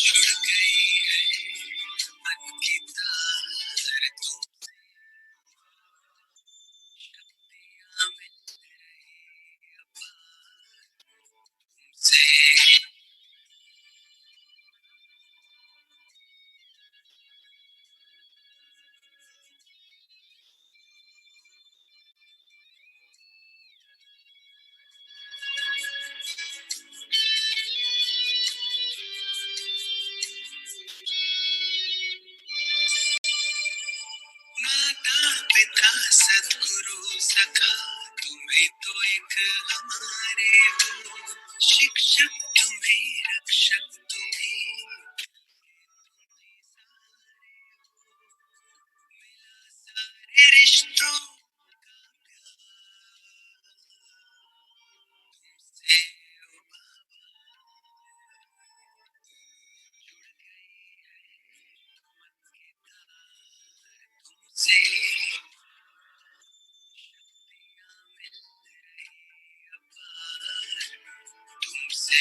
जुड़ गई है मन की तार तुमसे मिल रही से माता पिता सद्गुरु सखा तुम्हें तो एक हमारे हो शिक्षक तुम्हें रक्षक तुम्हें सारे रिश्तों से तुमसे तुमसे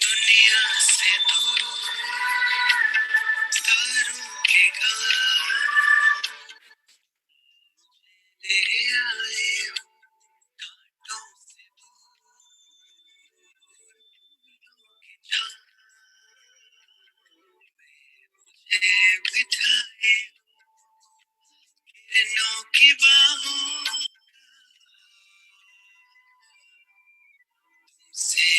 दुनिया से दूर तारों के गान ले आए हो कांटों से जान मुझे बिठाए किरणों की बाहों से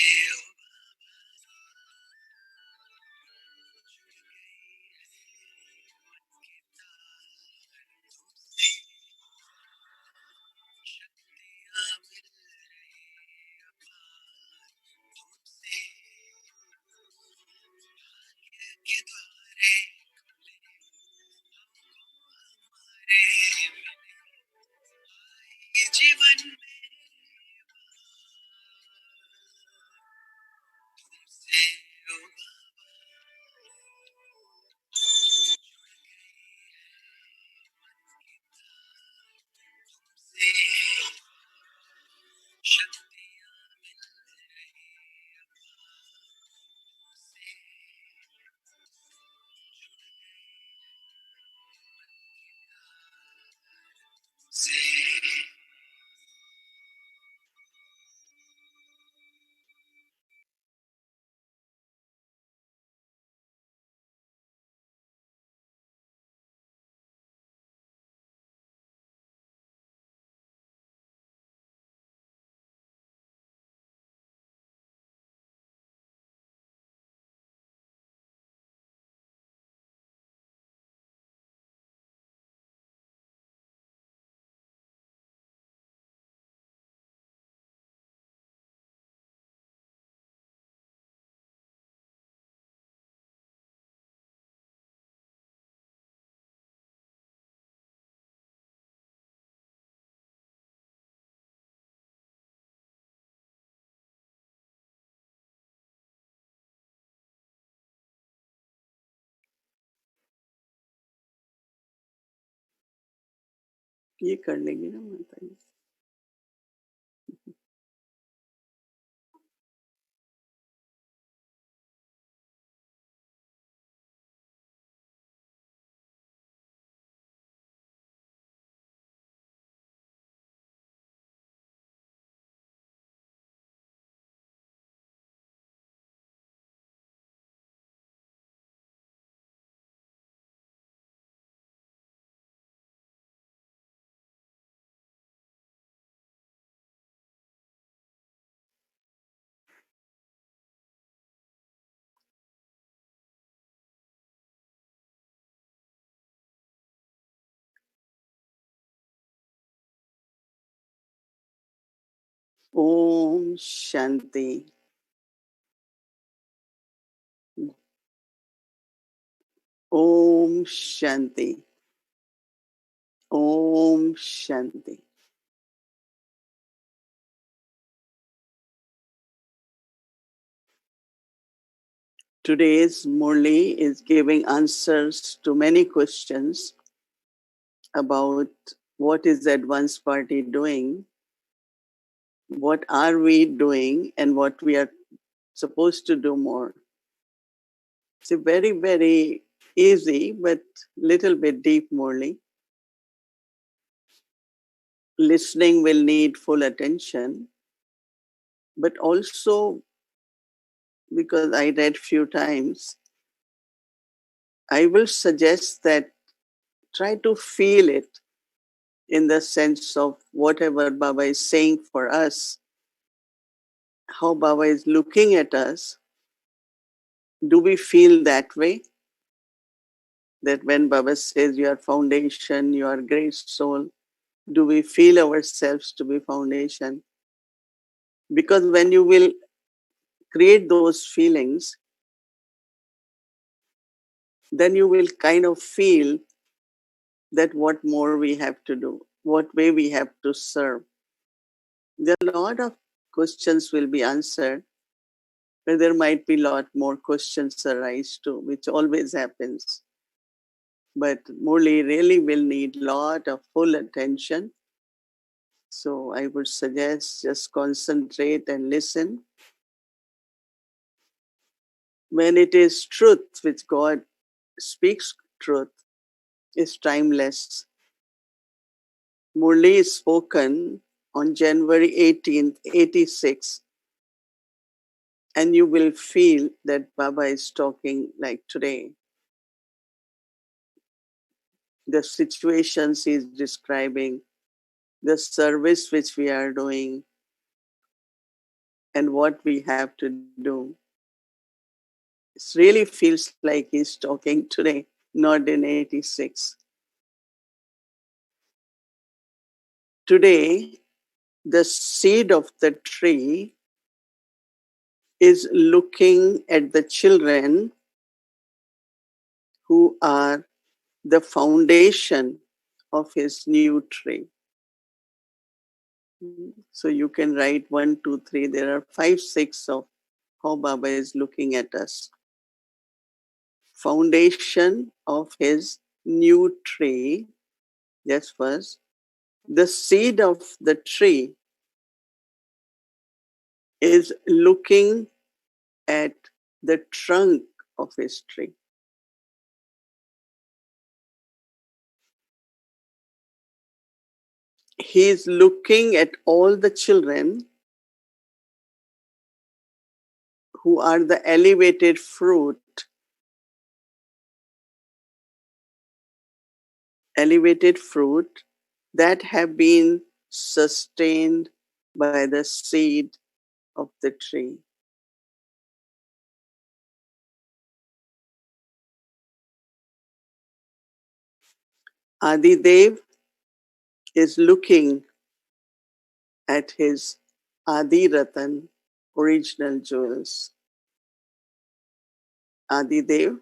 के द्वारे ये जीवन से ओ से शक्तियाँ मिल रही से ये कर लेंगे ना माता जी। Om Shanti. Om Shanti. Om Shanti. Today's Murli is giving answers to many questions about what is the advance party doing, what are we doing, and what we are supposed to do more. It's a very, very easy but little bit deep Murli. Listening will need full attention, but also because I read few times, I will suggest that try to feel it in the sense of whatever Baba is saying for us, how Baba is looking at us. Do we feel that way? That when Baba says you are foundation, you are great soul, do we feel ourselves to be foundation? Because when you will create those feelings, then you will kind of feel that what more we have to do, what way we have to serve. There are a lot of questions will be answered, but there might be a lot more questions arise too, which always happens. But Murli really will need a lot of full attention. So I would suggest just concentrate and listen. When it is truth, which God speaks truth, is timeless. Murli is spoken on January 18th, 86, and you will feel that Baba is talking like today. The situations he's describing, the service which we are doing, and what we have to do. It really feels like he's talking today, not in 86. Today, the seed of the tree is looking at the children who are the foundation of his new tree. So you can write 1, 2, 3. There are 5, 6 of how Baba is looking at us. Foundation of his new tree. Yes, first. The seed of the tree is looking at the trunk of his tree. He is looking at all the children who are the elevated fruit that have been sustained by the seed of the tree. Adidev is looking at his Adi Ratan, original jewels. Adidev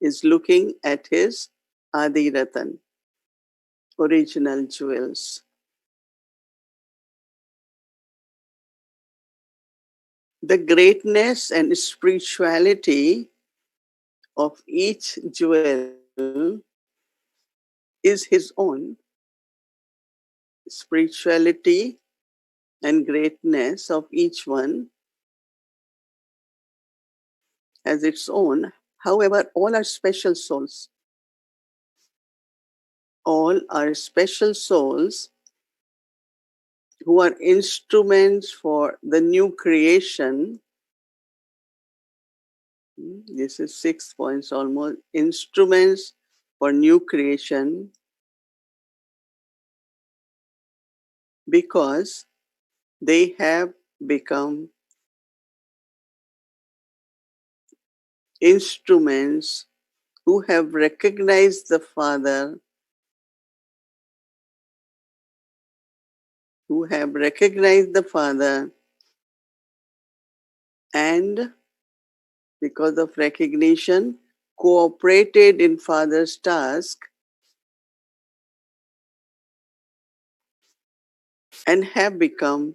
is looking at his Adi Ratan, original jewels. The greatness and spirituality of each jewel is his own. Spirituality and greatness of each one has its own. However, all are special souls. All are special souls who are instruments for the new creation. This is 6 points almost. Instruments for new creation, because they have become instruments who have recognized the Father, who have recognized the Father, and because of recognition, cooperated in Father's task and have become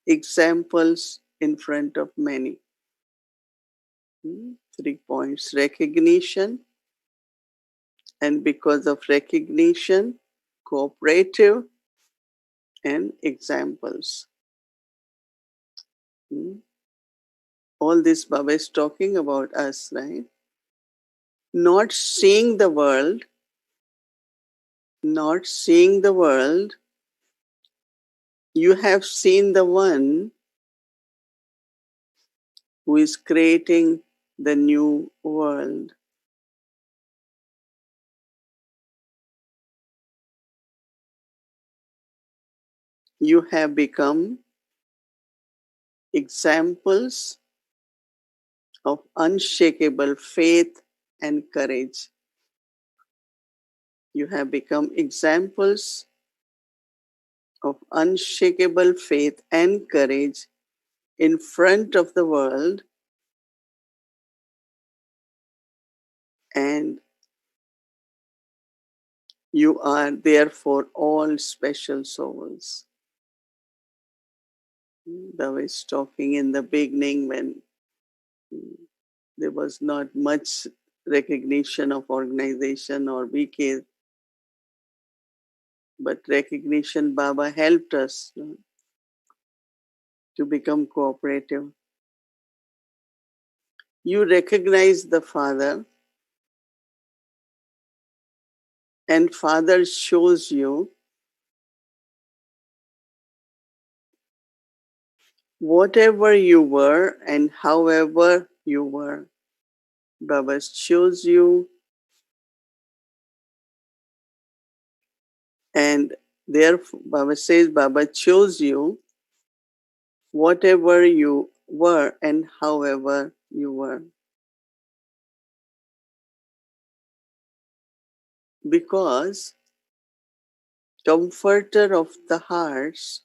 examples in front of many. 3 points: recognition, and because of recognition, cooperative, and examples. Hmm? All this Baba is talking about us, right? Not seeing the world, not seeing the world, you have seen the one who is creating the new world. You have become examples of unshakable faith and courage. You have become examples of unshakable faith and courage in front of the world, and you are therefore all special souls. I was talking in the beginning when there was not much recognition of organization or BK, but recognition Baba helped us to become cooperative. You recognize the Father, and Father shows you whatever you were and however you were. Baba shows you, and therefore Baba says Baba chose you whatever you were and however you were. Because comforter of the hearts,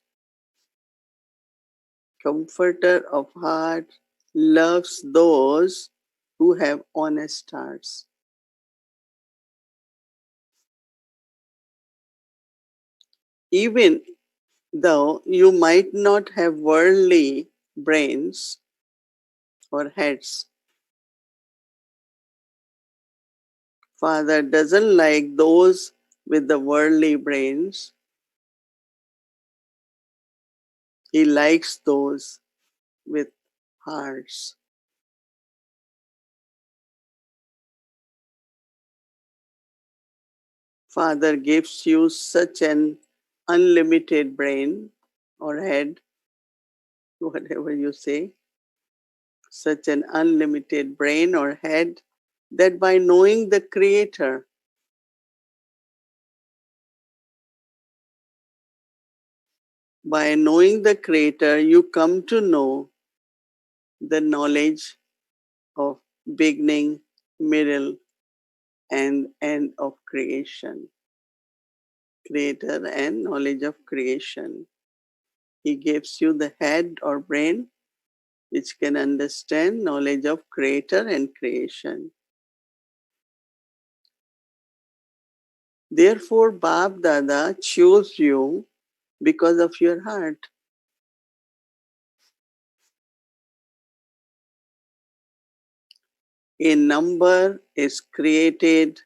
comforter of heart loves those who have honest hearts. Even though you might not have worldly brains or heads, Father doesn't like those with the worldly brains. He likes those with hearts. Father gives you such an unlimited brain or head, whatever you say, such an unlimited brain or head, that by knowing the Creator, by knowing the Creator, you come to know the knowledge of beginning, middle, and end of creation. Creator and knowledge of creation. He gives you the head or brain which can understand knowledge of Creator and creation. Therefore, Bab Dada chose you because of your heart. A number is created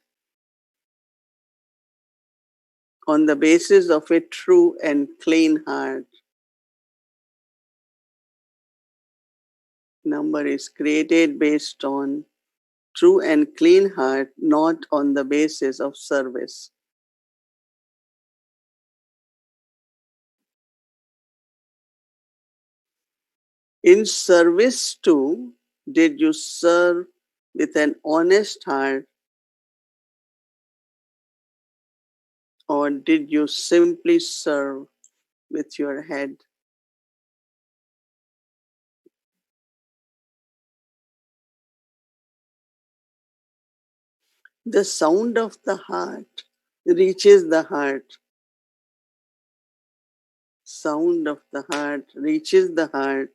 on the basis of a true and clean heart. Number is created based on true and clean heart, not on the basis of service. In service too, did you serve with an honest heart, or did you simply serve with your head? The sound of the heart reaches the heart. Sound of the heart reaches the heart,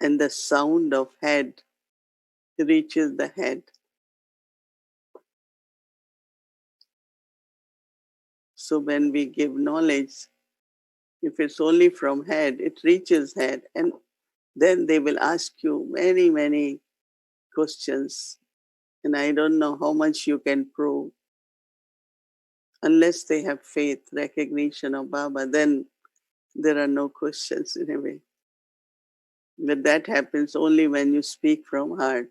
and the sound of head reaches the head. So when we give knowledge, if it's only from head, it reaches head. And then they will ask you many, many questions. And I don't know how much you can prove. Unless they have faith, recognition of Baba, then there are no questions in a way. But that happens only when you speak from heart.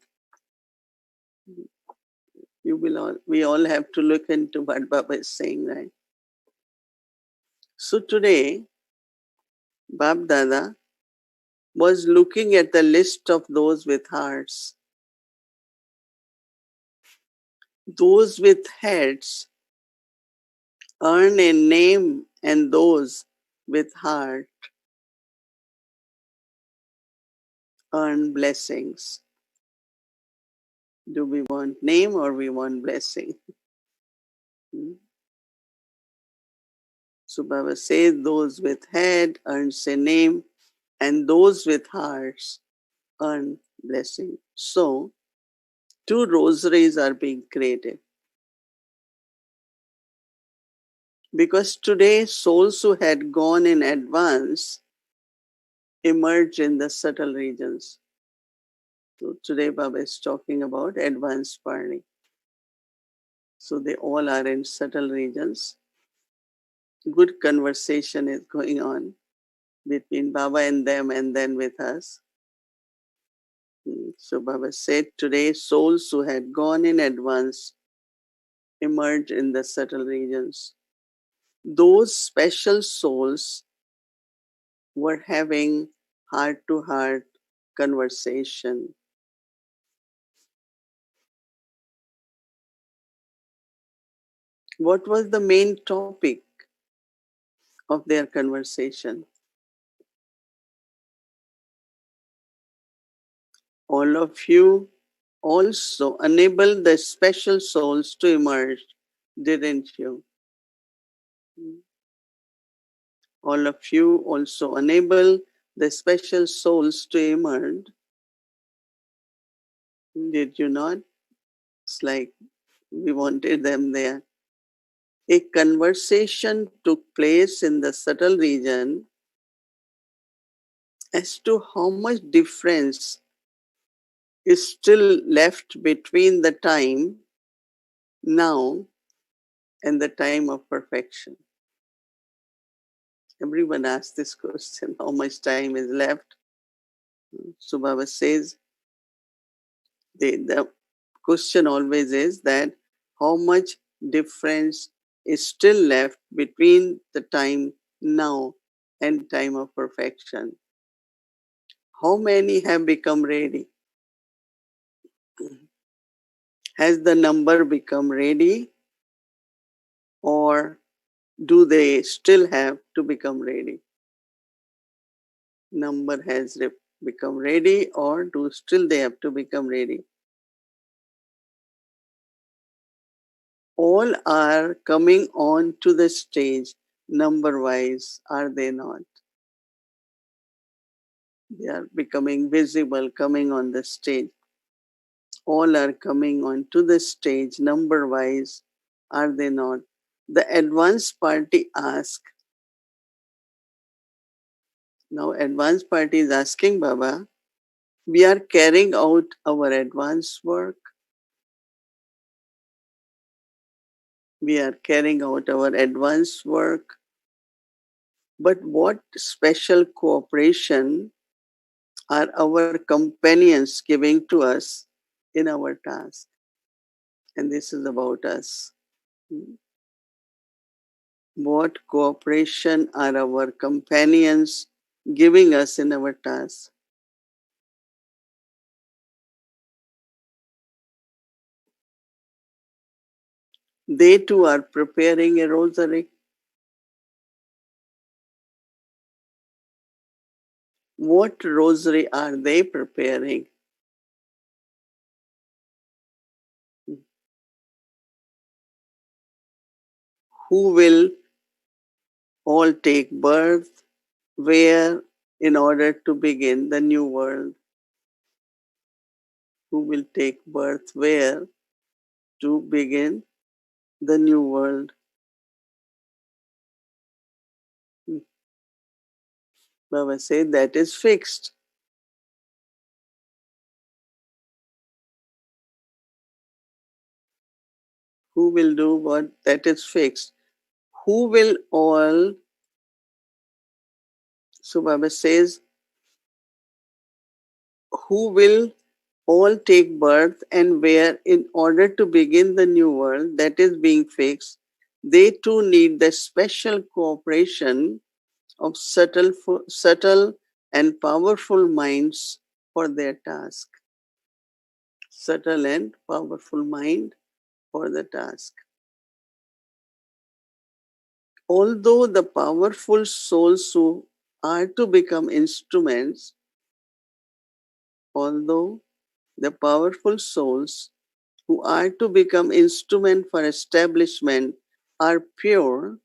We all have to look into what Baba is saying, right? So today, Bab Dada was looking at the list of those with hearts. Those with heads earn a name, and those with heart earn blessings. Do we want name or we want blessing? So Baba says those with head earns a name, and those with hearts earn blessing. So two rosaries are being created. Because today souls who had gone in advance emerge in the subtle regions. So today Baba is talking about advanced party. So they all are in subtle regions. Good conversation is going on between Baba and them and then with us. So Baba said today souls who had gone in advance emerge in the subtle regions. Those special souls were having heart to heart conversation. What was the main topic of their conversation? All of you also enable the special souls to emerge, didn't you? All of you also enable the special souls to emerge, did you not? It's like we wanted them there. A conversation took place in the subtle region as to how much difference is still left between the time now and the time of perfection. Everyone asks this question, how much time is left? So Baba says, the question always is that how much difference is still left between the time now and time of perfection. How many have become ready? Has the number become ready, or do they still have to become ready? Number has become ready, or do still they have to become ready? All are coming on to the stage number wise, are they not? They are becoming visible, coming on the stage. All are coming on to the stage number wise, are they not? The advanced party ask. Now, advanced party is asking Baba, we are carrying out our advanced work. We are carrying out our advanced work. But what special cooperation are our companions giving to us in our task? And this is about us. What cooperation are our companions giving us in our task? They too are preparing a rosary. What rosary are they preparing? Who will all take birth? Where? In order to begin the new world? Who will take birth? Where? To begin the new world? Baba said that is fixed. Who will do what? That is fixed. Who will all, so Baba says, who will all take birth and where in order to begin the new world that is being fixed, they too need the special cooperation of subtle and powerful minds for their task. Subtle and powerful mind for the task. Although the powerful souls who are to become instruments, although the powerful souls who are to become instrument for establishment are pure,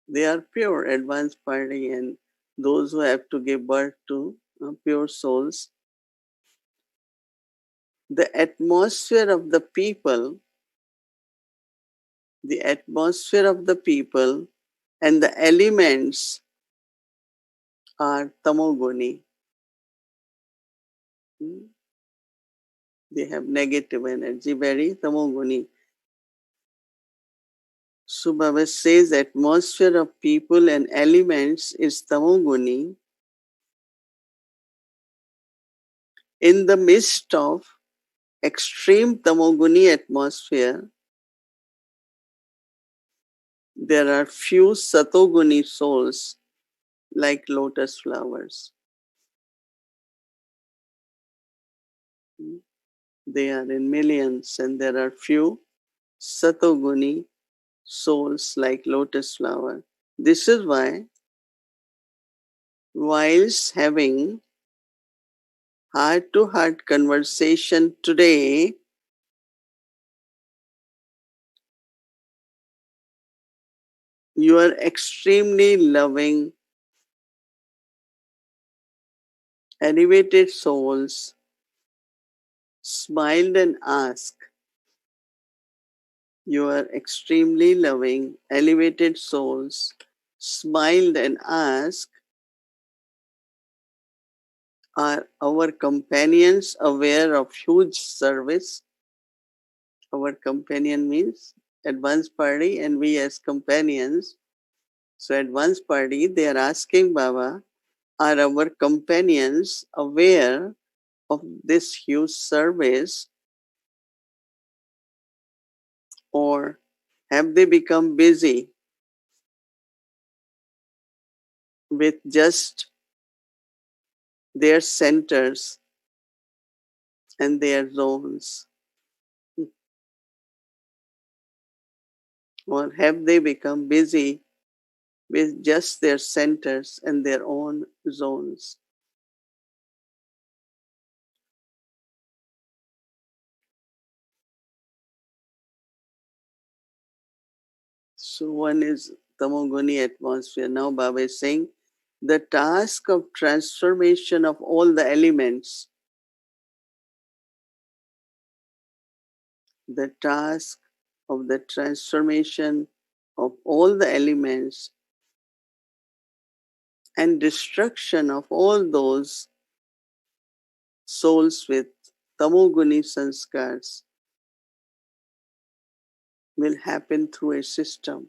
they are pure advanced party and those who have to give birth to pure souls. The atmosphere of the people, the atmosphere of the people and the elements are tamoguni. They have negative energy, very tamoguni. So Baba says atmosphere of people and elements is tamoguni. In the midst of extreme tamoguni atmosphere, there are few satoguni souls like lotus flowers. They are in millions and there are few satoguni souls like lotus flower. This is why whilst having heart-to-heart conversation today, you are extremely loving, elevated souls, smiled and asked. You are extremely loving, elevated souls, smiled and asked, are our companions aware of huge service? Our companion means advanced party and we as companions. So advanced party, they are asking Baba, are our companions aware of this huge service or have they become busy with just their centers and their zones? Or have they become busy with just their centers and their own zones? So one is Tamoguni atmosphere. Now Baba is saying the task of transformation of all the elements, the task of the transformation of all the elements and destruction of all those souls with tamoguni sanskars will happen through a system.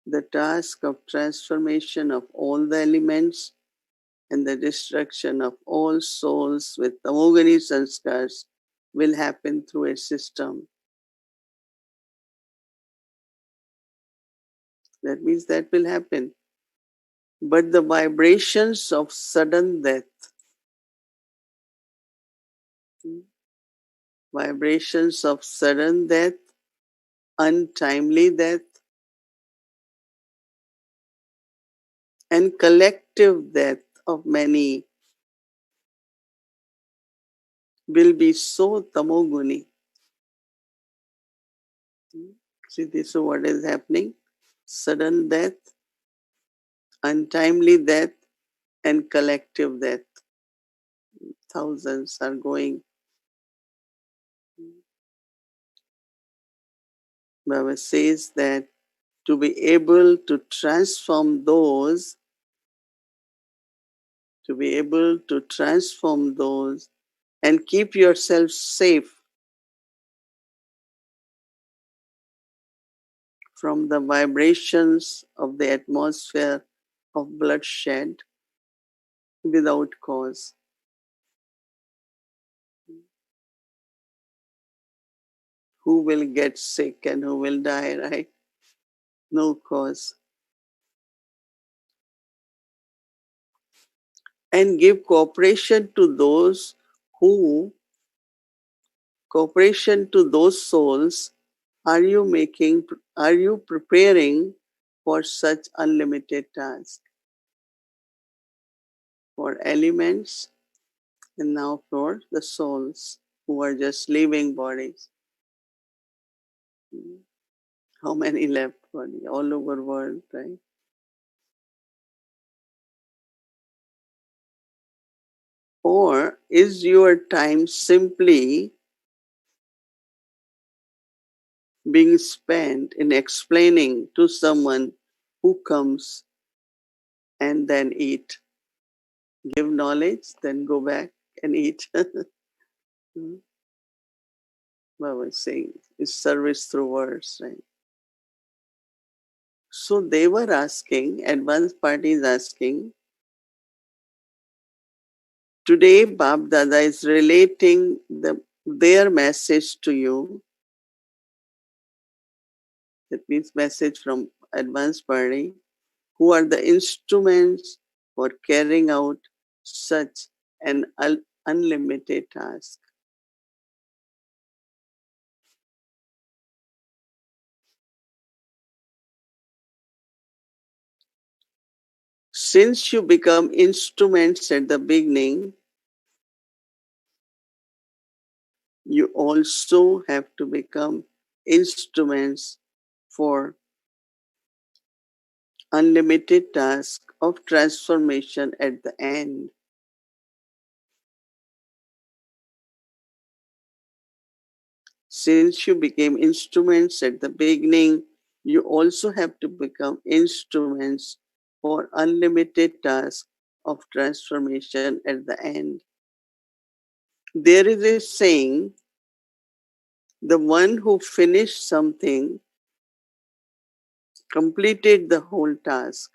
The task of transformation of all the elements and the destruction of all souls with tamoguni sanskars will happen through a system. That means that will happen. But the vibrations of sudden death, vibrations of sudden death, untimely death, and collective death of many will be so tamoguni. See, this is what is happening. Sudden death, untimely death, and collective death. Thousands are going. Baba says that to be able to transform those, to be able to transform those and keep yourself safe from the vibrations of the atmosphere of bloodshed without cause. Who will get sick and who will die, right? No cause. And give who cooperation to those souls. Are you preparing for such unlimited task? For elements and now for the souls who are just living bodies. How many left body all over world, right? Or is your time simply being spent in explaining to someone who comes and then eat? Give knowledge, then go back and eat. Baba is saying is service through words, right? So they were asking, advanced parties asking, today Bab Dada is relating their message to you. That means message from advanced party, who are the instruments for carrying out such an unlimited task. Since you become instruments at the beginning, you also have to become instruments for unlimited task of transformation at the end. Since you became instruments at the beginning, you also have to become instruments for unlimited task of transformation at the end. There is a saying, the one who finished something completed the whole task.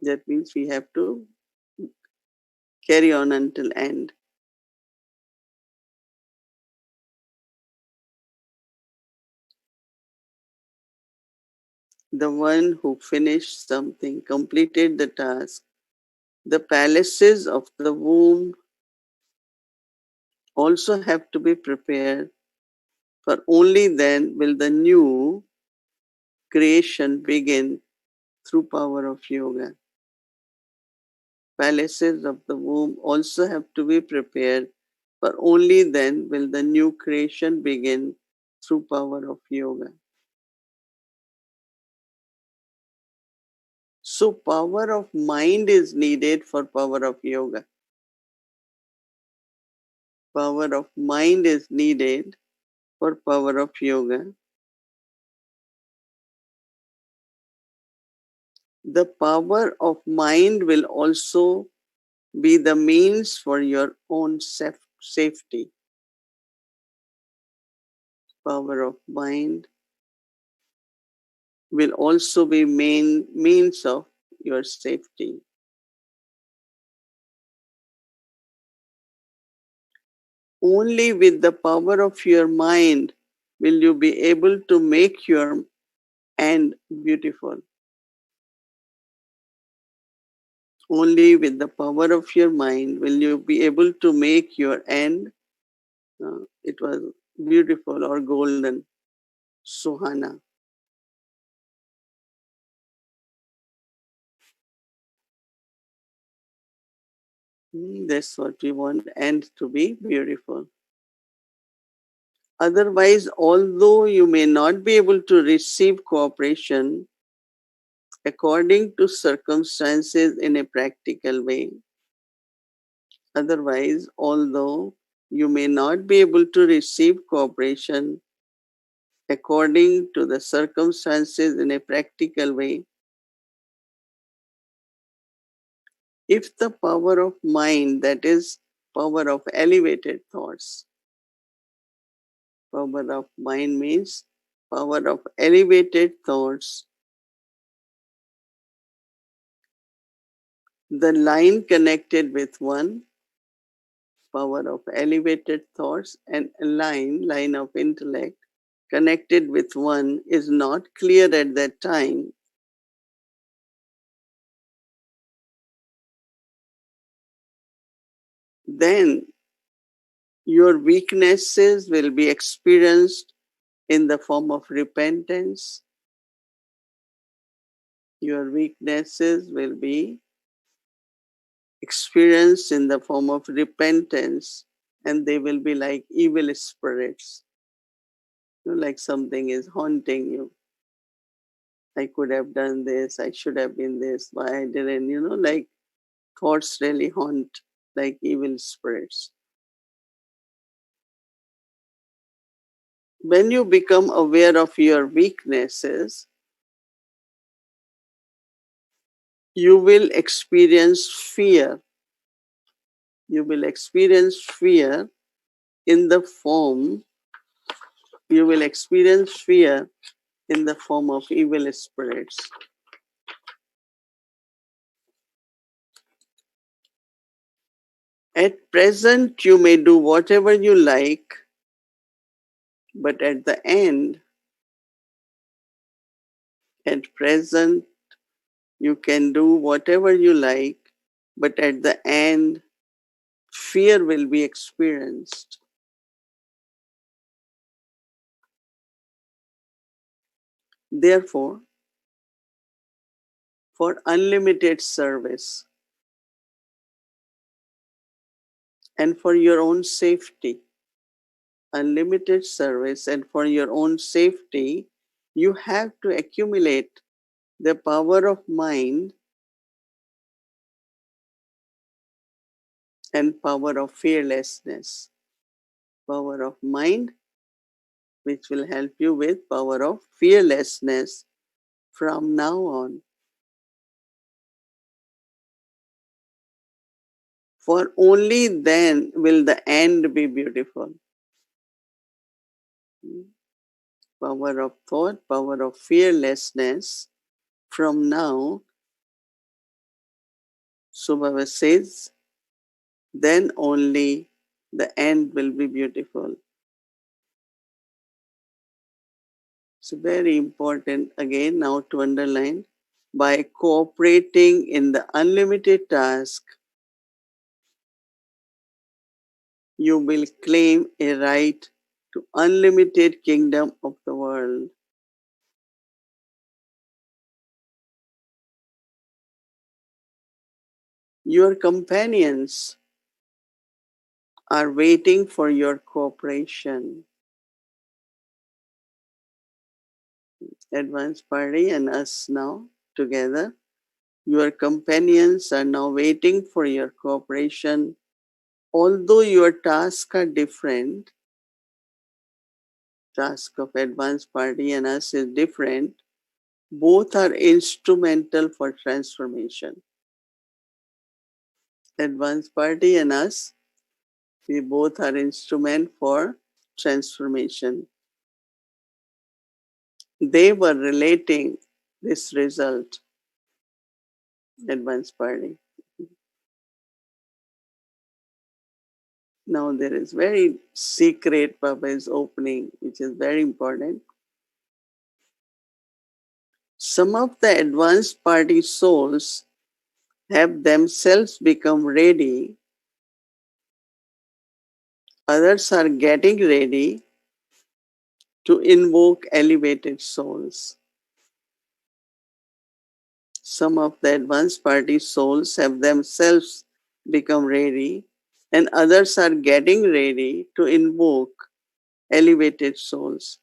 That means we have to carry on until end. The one who finished something completed the task. The palaces of the womb also have to be prepared, for only then will the new creation begin through power of yoga. Palaces of the womb also have to be prepared, for only then will the new creation begin through power of yoga. So power of mind is needed for power of yoga. Power of mind is needed for power of yoga. The power of mind will also be the means for your own safety. Power of mind will also be main means of your safety. Only with the power of your mind will you be able to make your end beautiful. Only with the power of your mind will you be able to make your end, it was beautiful or golden, Suhana. That's what we want, end to be beautiful. Otherwise, although you may not be able to receive cooperation according to circumstances in a practical way, otherwise, although you may not be able to receive cooperation according to the circumstances in a practical way, if the power of mind, that is power of elevated thoughts. Power of mind means power of elevated thoughts. The line connected with one, power of elevated thoughts, and a line of intellect connected with one is not clear at that time, then your weaknesses will be experienced in the form of repentance. Your weaknesses will be experienced in the form of repentance, and they will be like evil spirits. Like something is haunting you. I could have done this, I should have been this, why I didn't, like thoughts really haunt like evil spirits. When you become aware of your weaknesses, you will experience fear. You will experience fear in the form, you will experience fear in the form of evil spirits. At present, you may do whatever you like, but at present, you can do whatever you like, but at the end, fear will be experienced. Therefore, for unlimited service and for your own safety, unlimited service and for your own safety, you have to accumulate the power of mind and power of fearlessness. Power of mind, which will help you with power of fearlessness from now on. For only then will the end be beautiful. Power of thought, power of fearlessness. From now, Subhava says, then only the end will be beautiful. So very important again now to underline, by cooperating in the unlimited task, you will claim a right to unlimited kingdom of the world. Your companions are waiting for your cooperation. Advanced party and us now together. Your companions are now waiting for your cooperation. Although your tasks are different, task of advanced party and us is different, both are instrumental for transformation. Advanced party and us, we both are instrument for transformation. They were relating this result, advanced party. Now there is very secret Baba is opening, which is very important. Some of the advanced party souls have themselves become ready. Others are getting ready to invoke elevated souls. Some of the advanced party souls have themselves become ready, and others are getting ready to invoke elevated souls.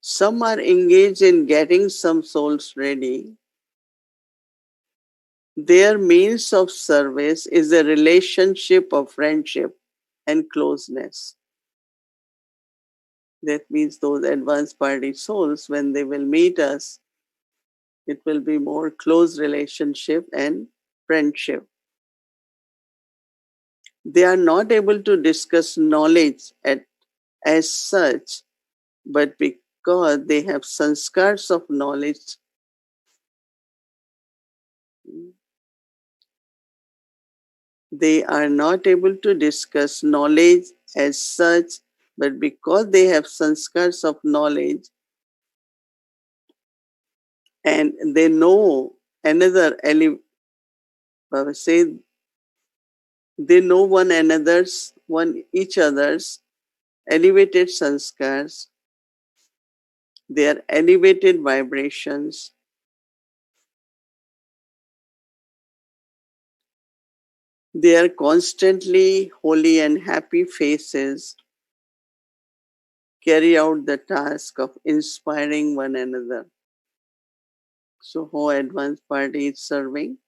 Some are engaged in getting some souls ready. Their means of service is a relationship of friendship and closeness. That means those advanced party souls, when they will meet us, it will be more close relationship and friendship. They are not able to discuss knowledge as such, but because they have sanskars of knowledge, they are not able to discuss knowledge as such, but because they have sanskars of knowledge and they know another, say they know one each other's elevated sanskars, their elevated vibrations. Their constantly holy and happy faces carry out the task of inspiring one another. So, how advanced party is serving?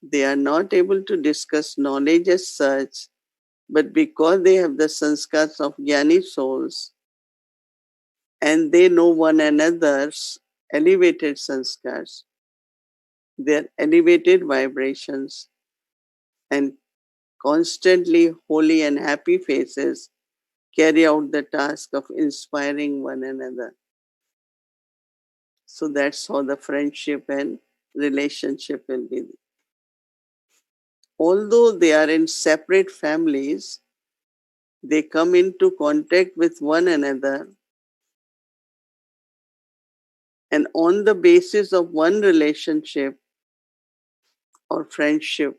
They are not able to discuss knowledge as such, but because they have the sanskars of Jnani souls and they know one another's elevated sanskars, their elevated vibrations, and constantly holy and happy faces carry out the task of inspiring one another. So that's how the friendship and relationship will be. Although they are in separate families, they come into contact with one another, and on the basis of one relationship or friendship,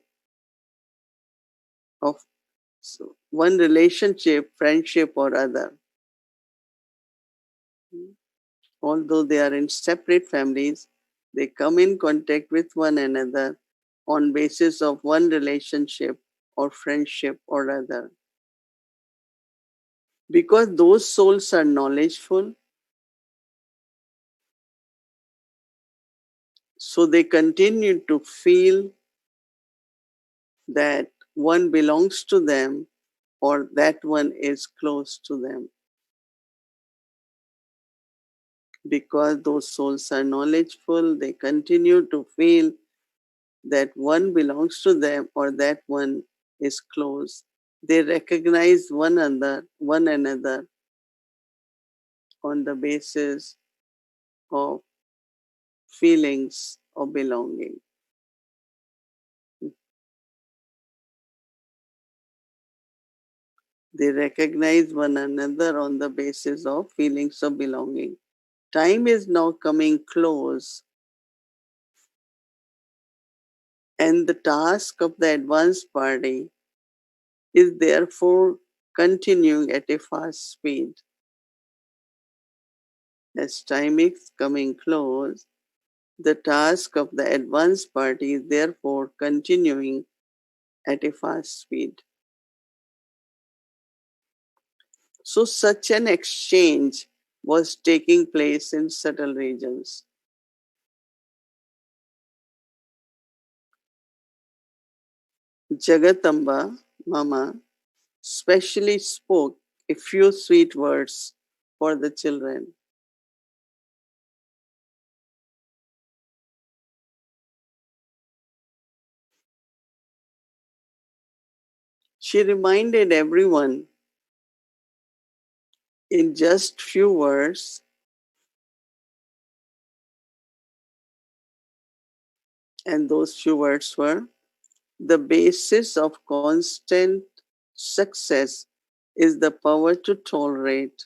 of one relationship, friendship or other, although they are in separate families, they come in contact with one another on basis of one relationship or friendship or other. Because those souls are knowledgeful, so they continue to feel that one belongs to them or that one is close to them. Because those souls are knowledgeful, they continue to feel that one belongs to them or that one is close. They recognize one another on the basis of feelings of belonging. They recognize one another on the basis of feelings of belonging. Time is now coming close, and the task of the advanced party is therefore continuing at a fast speed. As time is coming close, the task of the advanced party is therefore continuing at a fast speed. So, such an exchange was taking place in subtle regions. Jagatamba, Mama, specially spoke a few sweet words for the children. She reminded everyone in just few words, and those few words were: the basis of constant success is the power to tolerate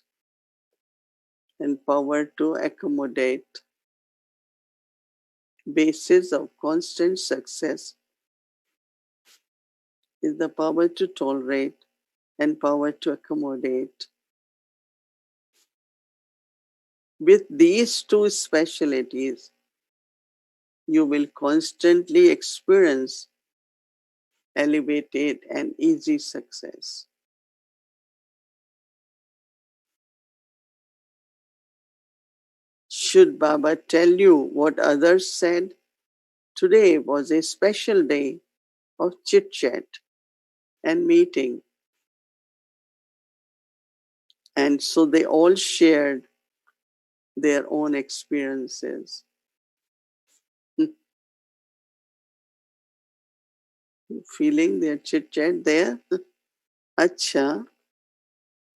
and power to accommodate. Basis of constant success is the power to tolerate and power to accommodate. With these two specialities, you will constantly experience elevated and easy success. Should Baba tell you what others said? Today was a special day of chit chat and meeting. And so they all shared their own experiences. Feeling their chit chat there? Acha,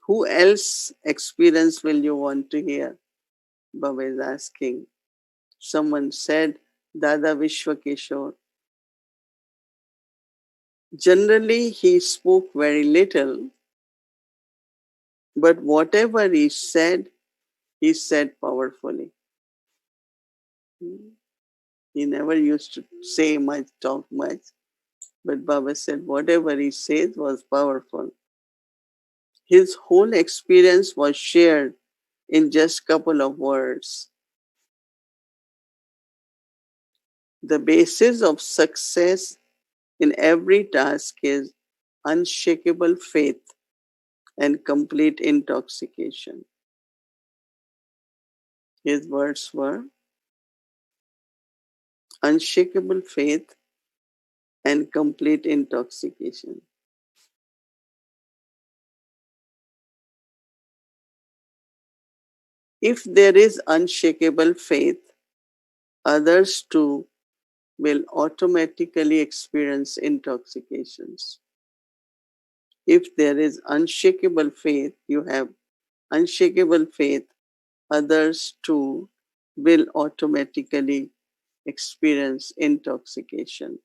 who else experience will you want to hear? Baba is asking. Someone said, Dada Vishwakishore. Generally, he spoke very little, but whatever he said powerfully. He never used to say much, talk much, but Baba said whatever he said was powerful. His whole experience was shared in just couple of words. The basis of success in every task is unshakable faith and complete intoxication. His words were unshakable faith and complete intoxication. If there is unshakable faith, others too will automatically experience intoxications. If there is unshakable faith, you have unshakable faith, others too will automatically experience intoxication.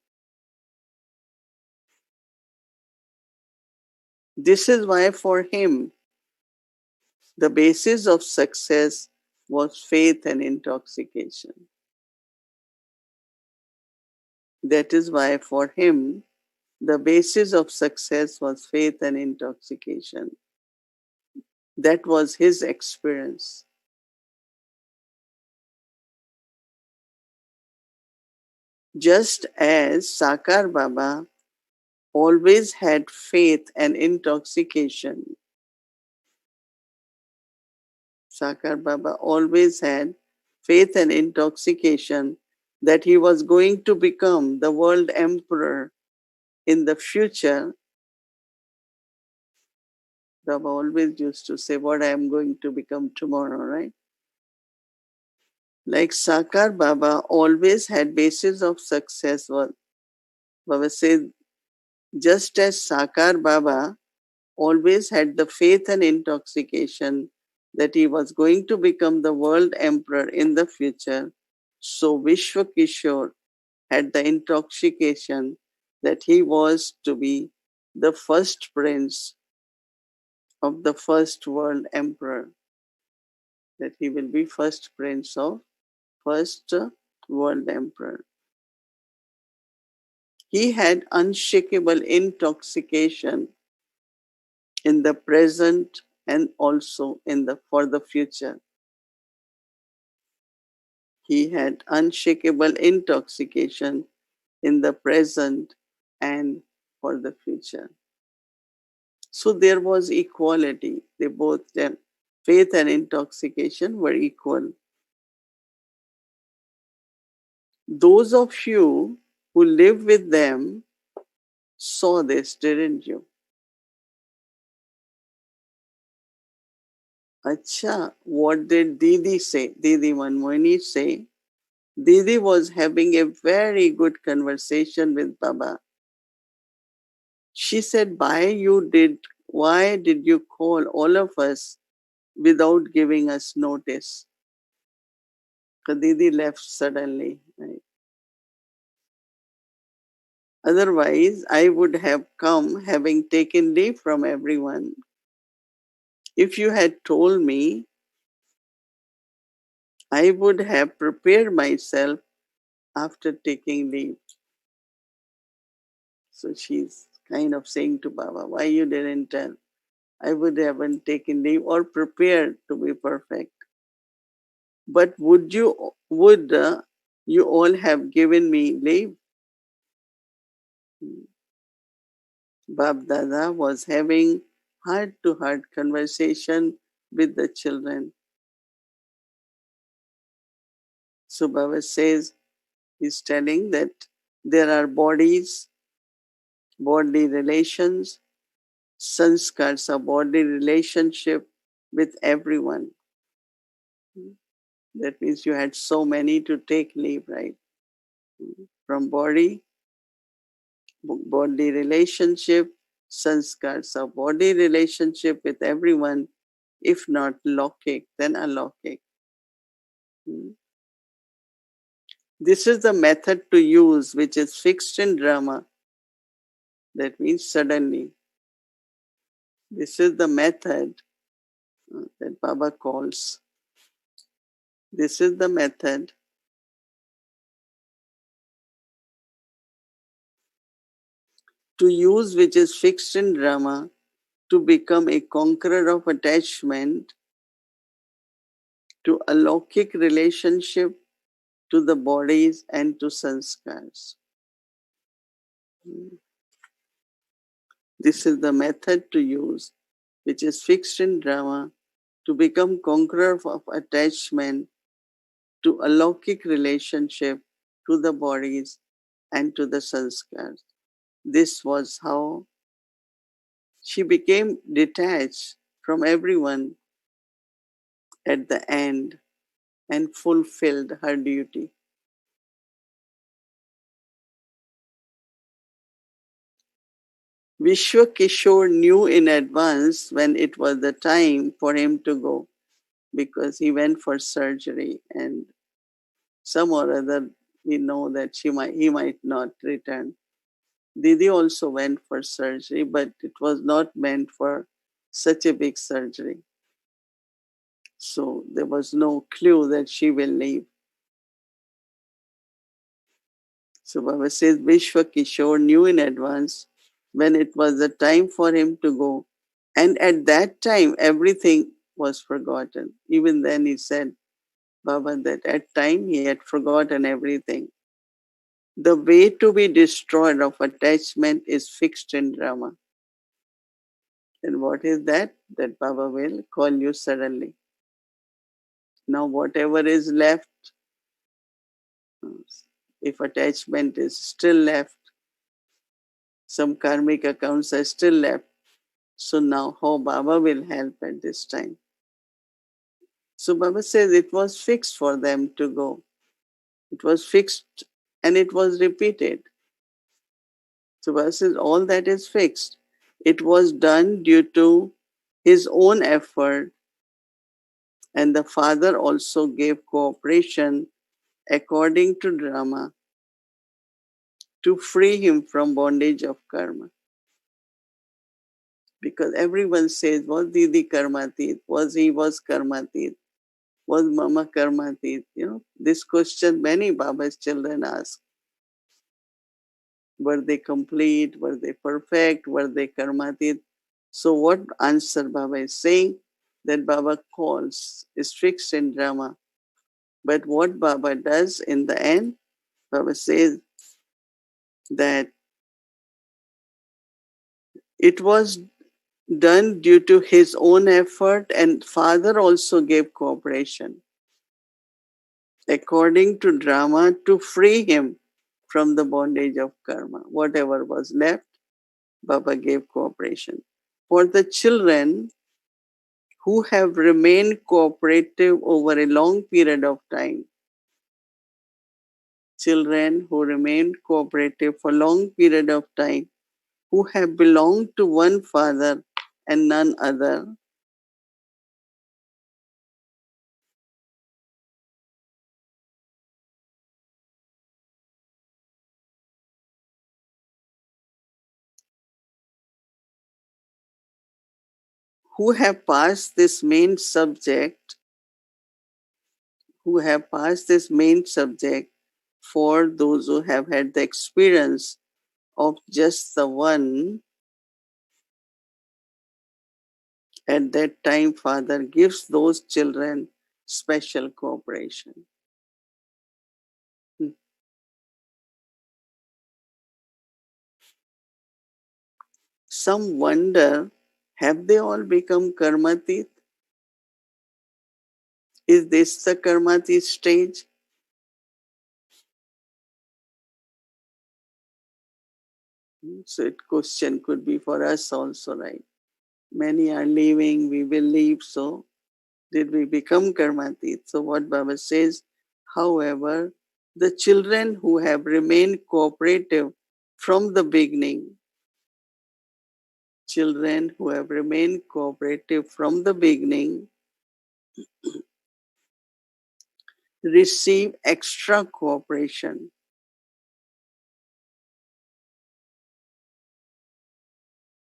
This is why for him, the basis of success was faith and intoxication. That is why for him, the basis of success was faith and intoxication. That was his experience. Just as Sakar Baba always had faith and intoxication, Sakar Baba always had faith and intoxication that he was going to become the world emperor in the future. Baba always used to say, what I am going to become tomorrow, right? Like Sakar Baba always had basis of success. What Baba said, just as Sakar Baba always had the faith and intoxication that he was going to become the world emperor in the future, so Vishwakishore had the intoxication that he was to be the first prince of the first world emperor, that he will be first prince of first world emperor. He had unshakable intoxication in the present and also in the for the future. He had unshakable intoxication in the present and for the future. So there was equality. They both, faith and intoxication, were equal. Those of you who live with them saw this, didn't you? Acha, what did Didi say? Didi Mohini say? Didi was having a very good conversation with Baba. She said, why did you call all of us without giving us notice? Didi left suddenly. Right? Otherwise, I would have come having taken leave from everyone. If you had told me, I would have prepared myself after taking leave. So she's kind of saying to Baba, why you didn't tell? I would haven't taken leave or prepared to be perfect. But would you all have given me leave? Bab Dada was having heart-to-heart conversation with the children. So Baba says, he's telling that there are bodies, bodily relations, sanskars, a bodily relationship with everyone. That means you had so many to take leave, right? From body, body relationship, sanskars of body relationship with everyone, if not lokik, then alokik. Hmm. This is the method to use which is fixed in drama. That means suddenly. This is the method that Baba calls. This is the method to use which is fixed in drama to become a conqueror of attachment to alokik relationship to the bodies and to sanskars. This is the method to use which is fixed in drama to become conqueror of attachment to alokik relationship to the bodies and to the sanskars. This was how she became detached from everyone at the end and fulfilled her duty. Vishwa Kishore knew in advance when it was the time for him to go because he went for surgery and some or other we know that he might not return. Didi also went for surgery, but it was not meant for such a big surgery. So there was no clue that she will leave. So Baba says Vishwa Kishore knew in advance when it was the time for him to go. And at that time, everything was forgotten. Even then, he said, Baba, that at time he had forgotten everything. The way to be destroyed of attachment is fixed in drama. And what is that? That Baba will call you suddenly. Now, whatever is left, if attachment is still left, some karmic accounts are still left. So now how Baba will help at this time? So Baba says it was fixed for them to go. It was fixed and it was repeated. So Baba says all that is fixed. It was done due to his own effort, and the father also gave cooperation according to drama to free him from bondage of karma. Because everyone says, was Didi karmatit? Was karmatit? Was Mama karmatit? This question many Baba's children ask. Were they complete? Were they perfect? Were they karmatit? So what answer Baba is saying? That Baba calls is fixed in drama. But what Baba does in the end, Baba says that it was done due to his own effort and father also gave cooperation according to drama to free him from the bondage of karma. Whatever was left, Baba gave cooperation. For the children who have remained cooperative over a long period of time, children who remained cooperative for long period of time, who have belonged to one father and none other, who have passed this main subject, for those who have had the experience of just the one, at that time father gives those children special cooperation. Some wonder, have they all become karmatit? Is this the karmatit stage? So it question could be for us also, right? Many are leaving, we will leave, so did we become karmatit? So what Baba says, however, the children who have remained cooperative From the beginning, children who have remained cooperative from the beginning receive extra cooperation.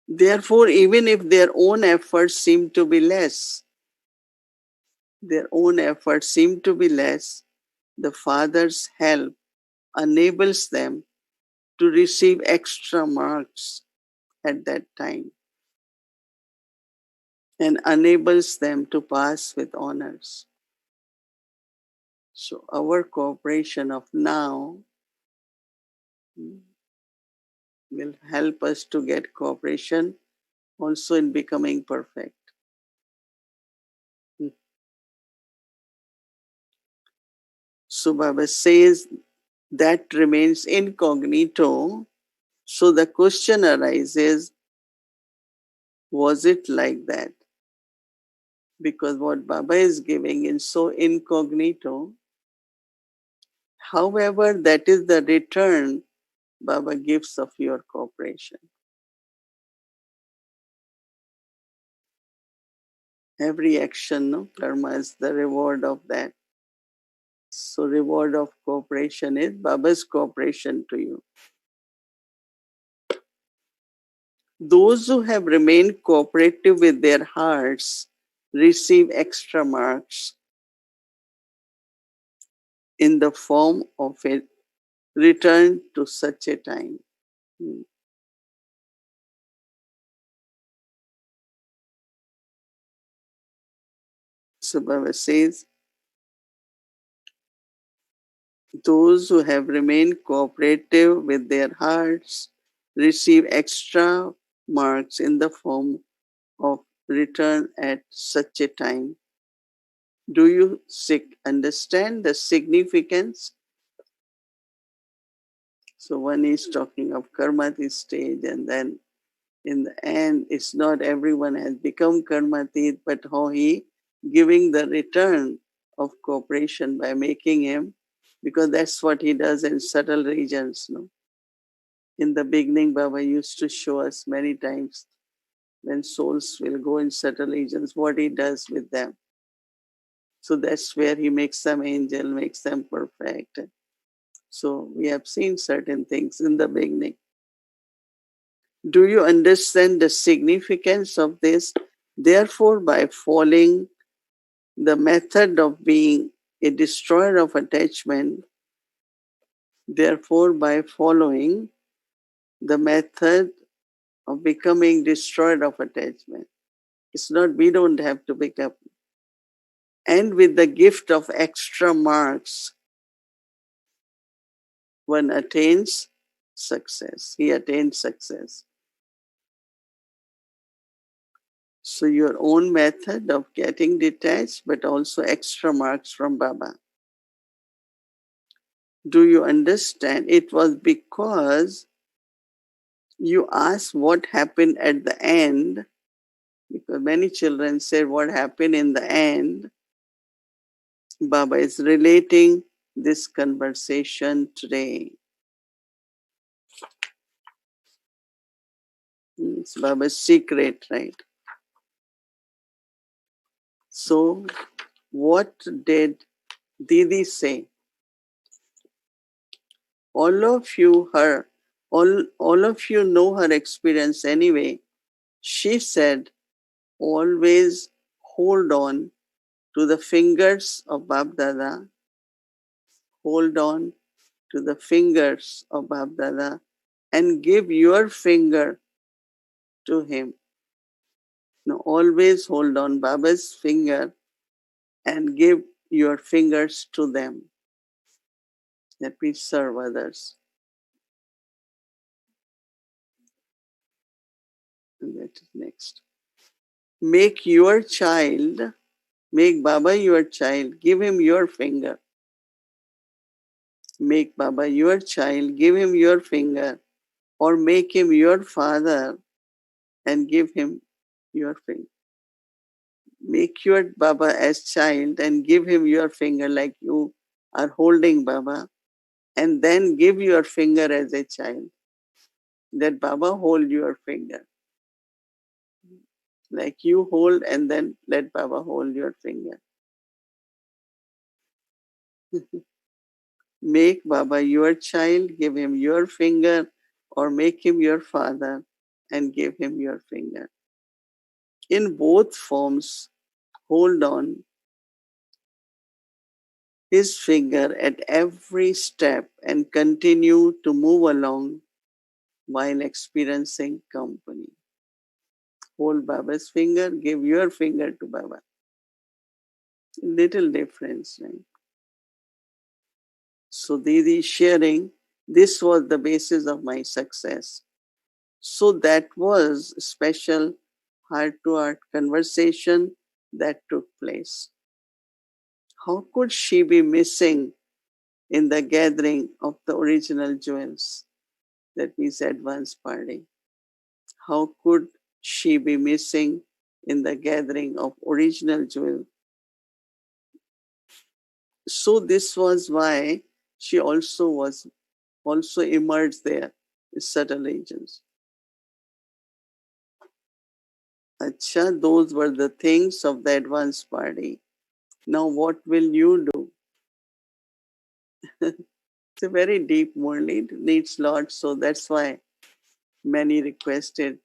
Therefore, even if their own efforts seem to be less, the Father's help enables them to receive extra marks at that time and enables them to pass with honors. So, our cooperation of now will help us to get cooperation also in becoming perfect. So, Baba says that remains incognito. So, the question arises, was it like that? Because what Baba is giving is so incognito. However, that is the return Baba gives of your cooperation. Every action, no, karma is the reward of that. So reward of cooperation is Baba's cooperation to you. Those who have remained cooperative with their hearts receive extra marks in the form of a return to such a time. So Baba says, those who have remained cooperative with their hearts receive extra marks in the form of return at such a time. Do you understand the significance? So one is talking of karmatit stage, and then in the end, it's not everyone has become karmatit, but how he giving the return of cooperation by making him, because that's what he does in subtle regions. No? In the beginning, Baba used to show us many times when souls will go in subtle regions, what he does with them. So that's where he makes them angel, makes them perfect. So we have seen certain things in the beginning. Do you understand the significance of this? Therefore, by following the method of being a destroyer of attachment, therefore, by following the method of becoming destroyer of attachment, it's not, we don't have to become. And with the gift of extra marks, one attains success. He attains success. So your own method of getting detached, but also extra marks from Baba. Do you understand? It was because you asked what happened at the end, because many children said what happened in the end. Baba is relating this conversation today. It's Baba's secret, right? So, what did Didi say? All of you know her experience anyway. She said, always hold on to the fingers of Bab Dada. Hold on to the fingers of Bab Dada and give your finger to him. Now, always hold on Baba's finger and give your fingers to them. That we serve others. And that is next. Make Baba your child, give him your finger. Make Baba your child, give him your finger, or make him your father and give him your finger. Make your Baba as child and give him your finger like you are holding Baba, and then give your finger as a child. Let Baba hold your finger. Like you hold and then let Baba hold your finger. Make Baba your child, give him your finger, or make him your father and give him your finger. In both forms, hold on his finger at every step and continue to move along while experiencing company. Hold Baba's finger, give your finger to Baba. Little difference, right? So Didi sharing, this was the basis of my success. So that was a special heart-to-heart conversation that took place. How could she be missing in the gathering of the original jewels? That means advance party. How could she be missing in the gathering of original jewel? So this was why she also emerged there with subtle agents. Acha, those were the things of the advance party. Now what will you do? It's a very deep Murli. It needs lots, so that's why many requested,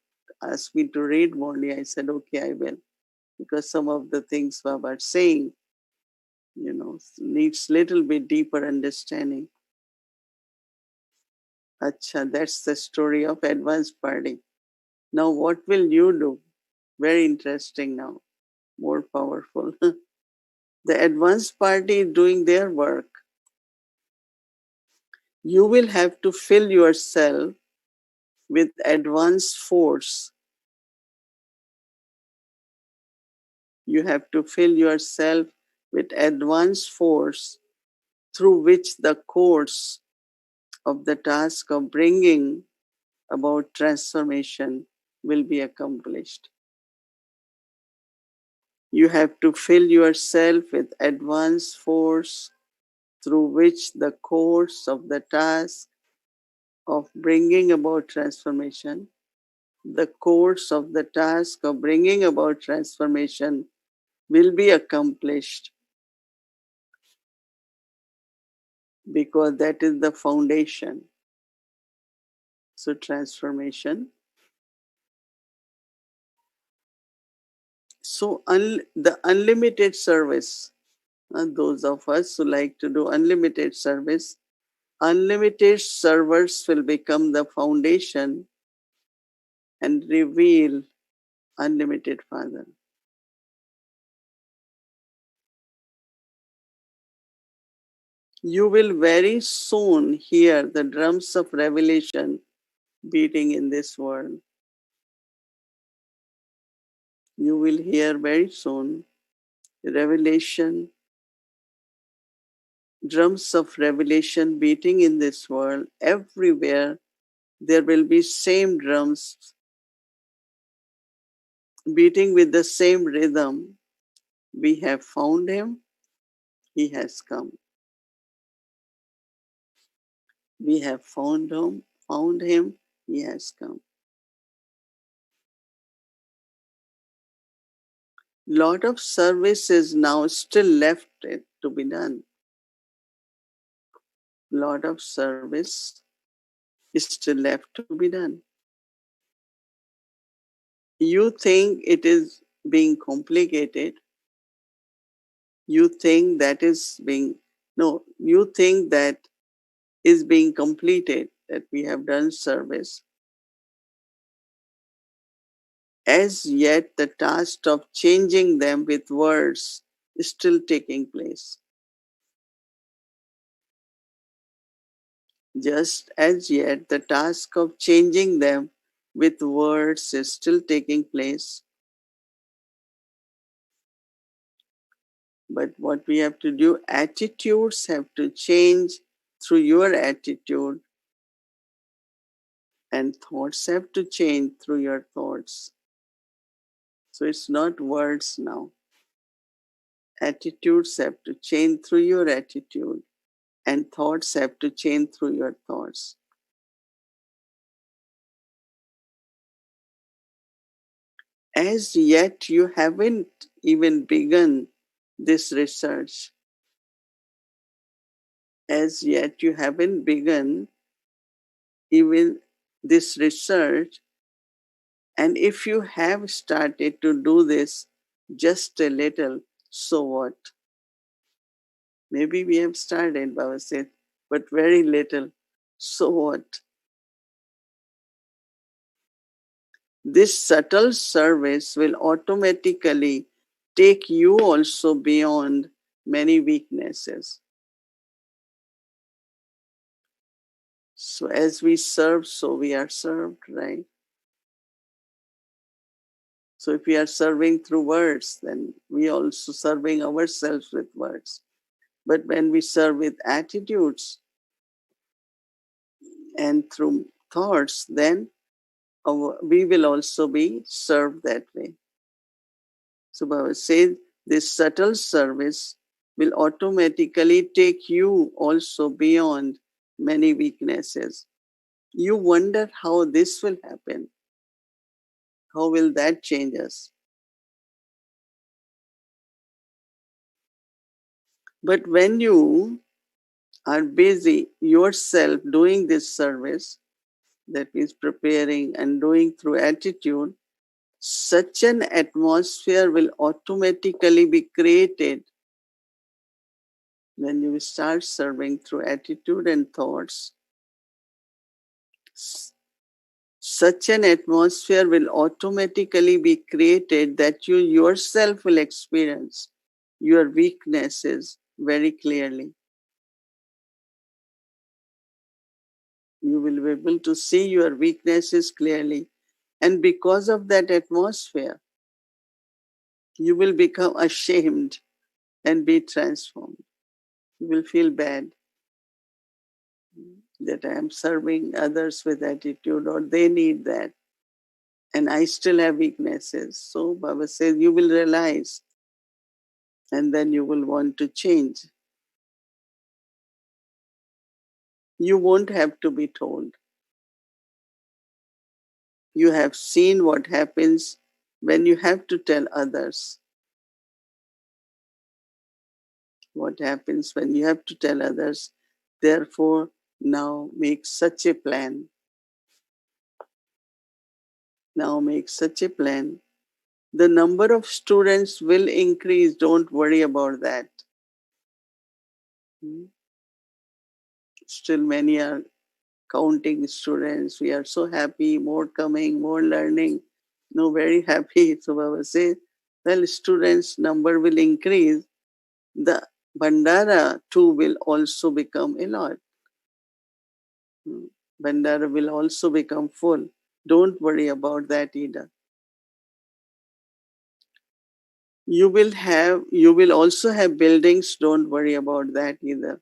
asked me to read Murli. I said, okay, I will. Because some of the things Baba is saying, needs little bit deeper understanding. Acha, that's the story of advance party. Now what will you do? Very interesting now, more powerful. The advance party is doing their work. You will have to fill yourself with advance force. You have to fill yourself with advance force through which the course of the task of bringing about transformation will be accomplished. You have to fill yourself with advance force through which the course of the task of bringing about transformation, the course of the task of bringing about transformation will be accomplished, because that is the foundation. So transformation. So the unlimited service, those of us who like to do unlimited service, unlimited servers will become the foundation and reveal unlimited Father. You will very soon hear the drums of revelation beating in this world. You will hear very soon revelation, drums of revelation beating in this world. Everywhere there will be same drums beating with the same rhythm. We have found him, he has come. We have found him, he has come. Lot of service is now still left to be done. Lot of service is still left to be done. You think it is being complicated. You think that is being, no, you think that is being completed, that we have done service. As yet, the task of changing them with words is still taking place. Just as yet, the task of changing them with words is still taking place. But what we have to do, attitudes have to change through your attitude, and thoughts have to change through your thoughts. So it's not words now. Attitudes have to change through your attitude, and thoughts have to change through your thoughts. As yet, you haven't even begun this research. As yet, you haven't begun even this research. And if you have started to do this just a little, so what? Maybe we have started, Baba said, but very little. So what? This subtle service will automatically take you also beyond many weaknesses. So as we serve, so we are served, right? So if we are serving through words, then we also serving ourselves with words. But when we serve with attitudes and through thoughts, then we will also be served that way. So Baba says this subtle service will automatically take you also beyond many weaknesses. You wonder how this will happen. How will that change us? But when you are busy yourself doing this service, that means preparing and doing through attitude, such an atmosphere will automatically be created when you start serving through attitude and thoughts. Such an atmosphere will automatically be created that you yourself will experience your weaknesses very clearly. You will be able to see your weaknesses clearly. And because of that atmosphere, you will become ashamed and be transformed. You will feel bad that I am serving others with attitude or they need that. And I still have weaknesses. So Baba says you will realize and then you will want to change. You won't have to be told. You have seen what happens when you have to tell others. What happens when you have to tell others. Therefore, now make such a plan. Now make such a plan. The number of students will increase. Don't worry about that. Still, many are counting students. We are so happy, more coming, more learning. No, very happy. So Baba says, well, students' number will increase. The Bandara too will also become a lot. Bandara will also become full. Don't worry about that either. You will also have buildings. Don't worry about that either.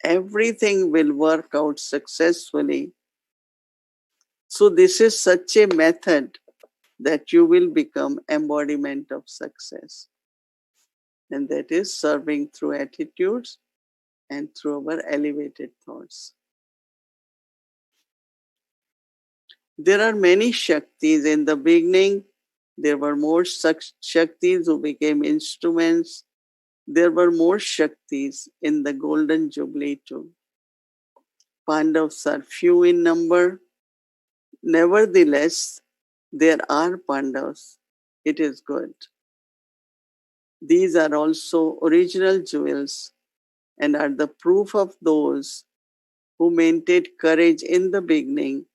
Everything will work out successfully. So this is such a method that you will become embodiment of success. And that is serving through attitudes and through our elevated thoughts. There are many Shaktis. In the beginning, there were more Shaktis who became instruments. There were more Shaktis in the Golden Jubilee too. Pandavas are few in number. Nevertheless, there are Pandavas. It is good. These are also original jewels and are the proof of those who maintained courage in the beginning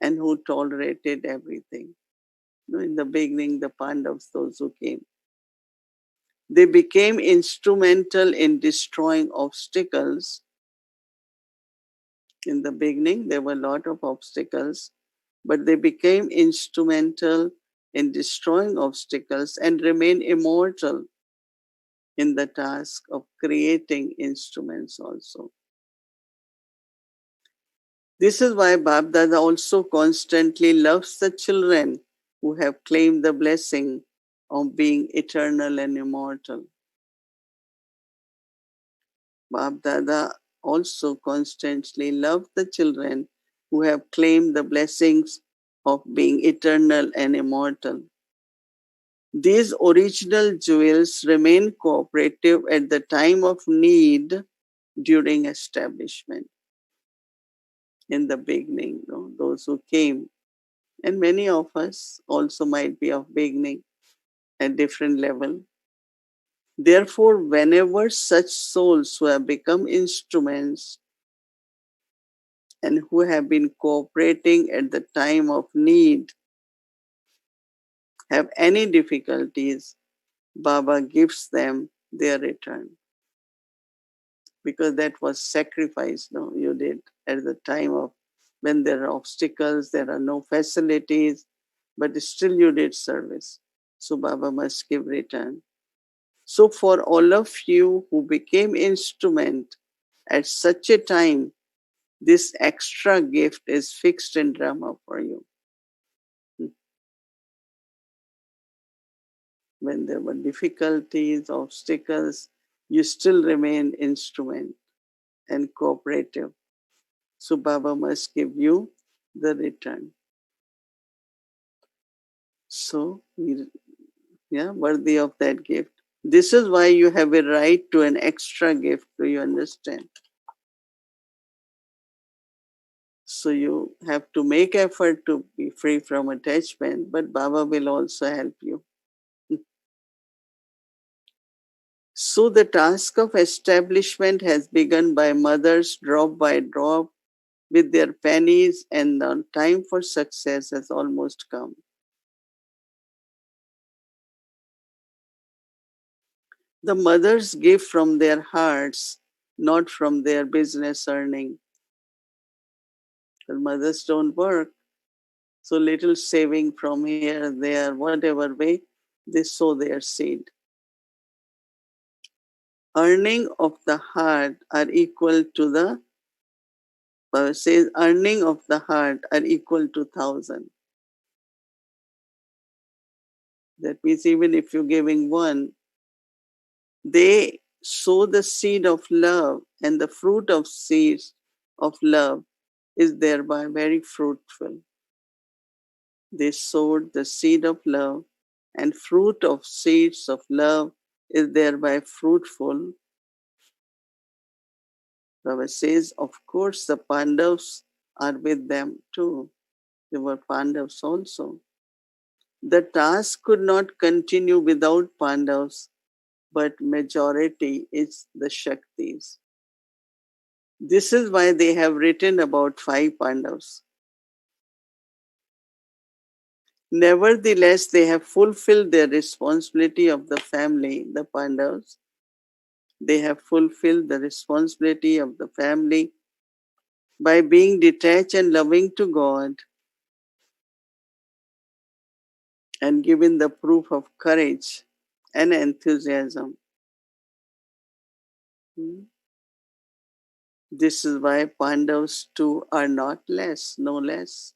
and who tolerated everything. In the beginning, the Pandavas, those who came, they became instrumental in destroying obstacles. In the beginning, there were a lot of obstacles, but they became instrumental in destroying obstacles and remain immortal in the task of creating instruments also. This is why Bab Dada also constantly loves the children who have claimed the blessing of being eternal and immortal. Bab Dada also constantly loved the children who have claimed the blessings of being eternal and immortal. These original jewels remain cooperative at the time of need during establishment. In the beginning, those who came, and many of us also might be of beginning at different level. Therefore, whenever such souls who have become instruments and who have been cooperating at the time of need have any difficulties, Baba gives them their return. Because that was sacrifice, no, you did at the time of when there are obstacles, there are no facilities, but still you did service. So Baba must give return. So for all of you who became instrument at such a time, this extra gift is fixed in drama for you. When there were difficulties, obstacles, you still remain instrument and cooperative. So Baba must give you the return. So, worthy of that gift. This is why you have a right to an extra gift. Do you understand? So you have to make effort to be free from attachment, but Baba will also help you. So the task of establishment has begun by mothers drop by drop with their pennies, and the time for success has almost come. The mothers give from their hearts, not from their business earning. The mothers don't work, so little saving from here, there, whatever way, they sow their seed. Earning of the heart are equal to the says earning of the heart are equal to 1,000. That means even if you're giving one, they sow the seed of love, and the fruit of seeds of love is thereby very fruitful. They sowed the seed of love, and fruit of seeds of love is thereby fruitful. Baba says, of course, the Pandavas are with them too. They were Pandavas also. The task could not continue without Pandavas, but majority is the Shaktis. This is why they have written about 5 Pandavas. Nevertheless, they have fulfilled their responsibility of the family, the Pandavas. They have fulfilled the responsibility of the family by being detached and loving to God and given the proof of courage and enthusiasm. This is why Pandavas too are not less, no less.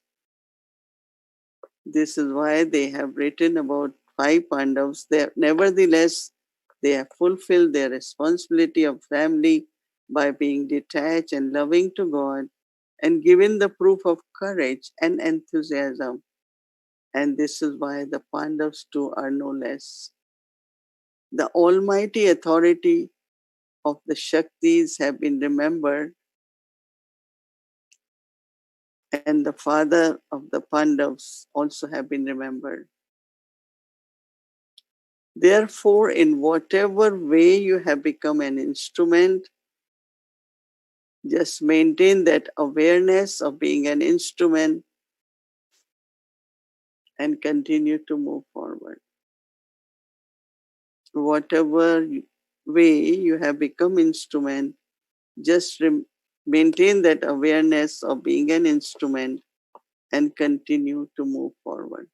This is why they have written about 5 Pandavas. Nevertheless, they have fulfilled their responsibility of family by being detached and loving to God and given the proof of courage and enthusiasm. And this is why the Pandavas too are no less. The almighty authority of the Shaktis have been remembered, and the father of the Pandavas also have been remembered. Therefore, in whatever way you have become an instrument, just maintain that awareness of being an instrument and continue to move forward. Whatever way you have become instrument, just maintain that awareness of being an instrument and continue to move forward.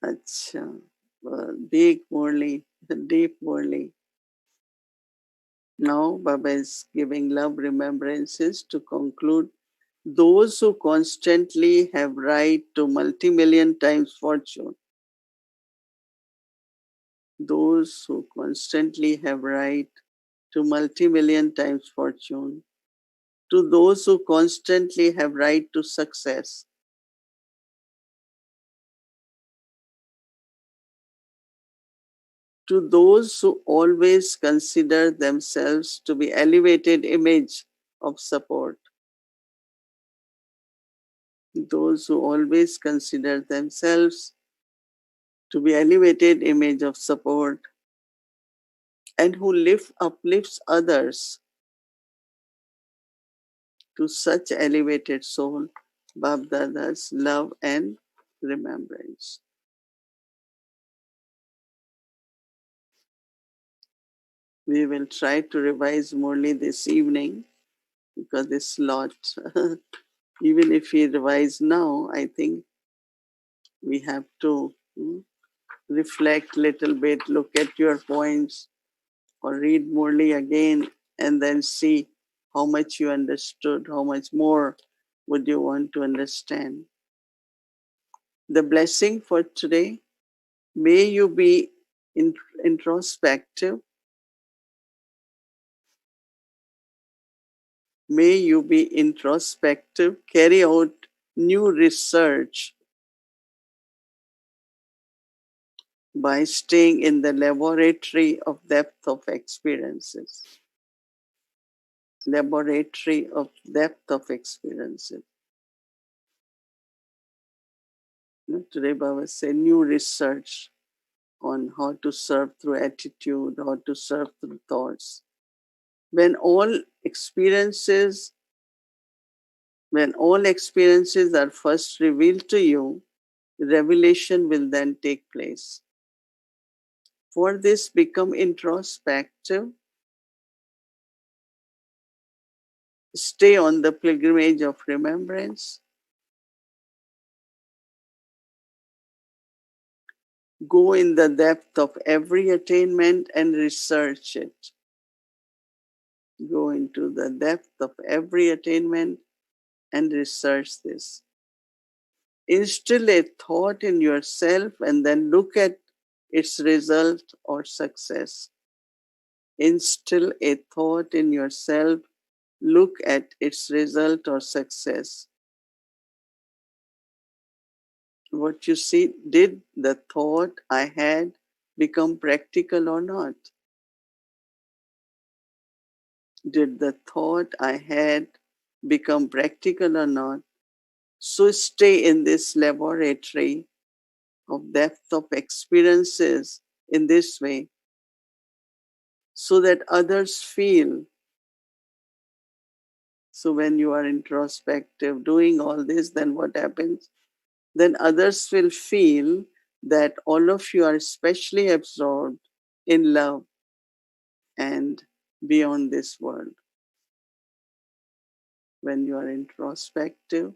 Acha. Big Murli, deep Murli. Now Baba is giving love remembrances to conclude. Those who constantly have right to multi-million times fortune. Those who constantly have right to multi-million times fortune, to those who constantly have right to success, to those who always consider themselves to be elevated image of support, those who always consider themselves to be elevated image of support, and who uplifts others to such elevated soul, Babdada's love and remembrance. We will try to revise Murli this evening because it's lot. Even if we revise now, I think we have to reflect little bit, look at your points, or read Murli again, and then see how much you understood, how much more would you want to understand. The blessing for today: may you be introspective, may you be introspective, carry out new research by staying in the laboratory of depth of experiences. Laboratory of depth of experiences. Today, Baba said new research on how to serve through attitude, how to serve through thoughts. When all experiences, when all experiences are first revealed to you, revelation will then take place. For this, become introspective, stay on the pilgrimage of remembrance, go in the depth of every attainment and research it. Go into the depth of every attainment and research this. Instill a thought in yourself and then look at its result or success. Instill a thought in yourself, look at its result or success. What you see, did the thought I had become practical or not? Did the thought I had become practical or not? So stay in this laboratory of depth of experiences in this way so that others feel. So when you are introspective, doing all this, then what happens? Then others will feel that all of you are especially absorbed in love and beyond this world. When you are introspective,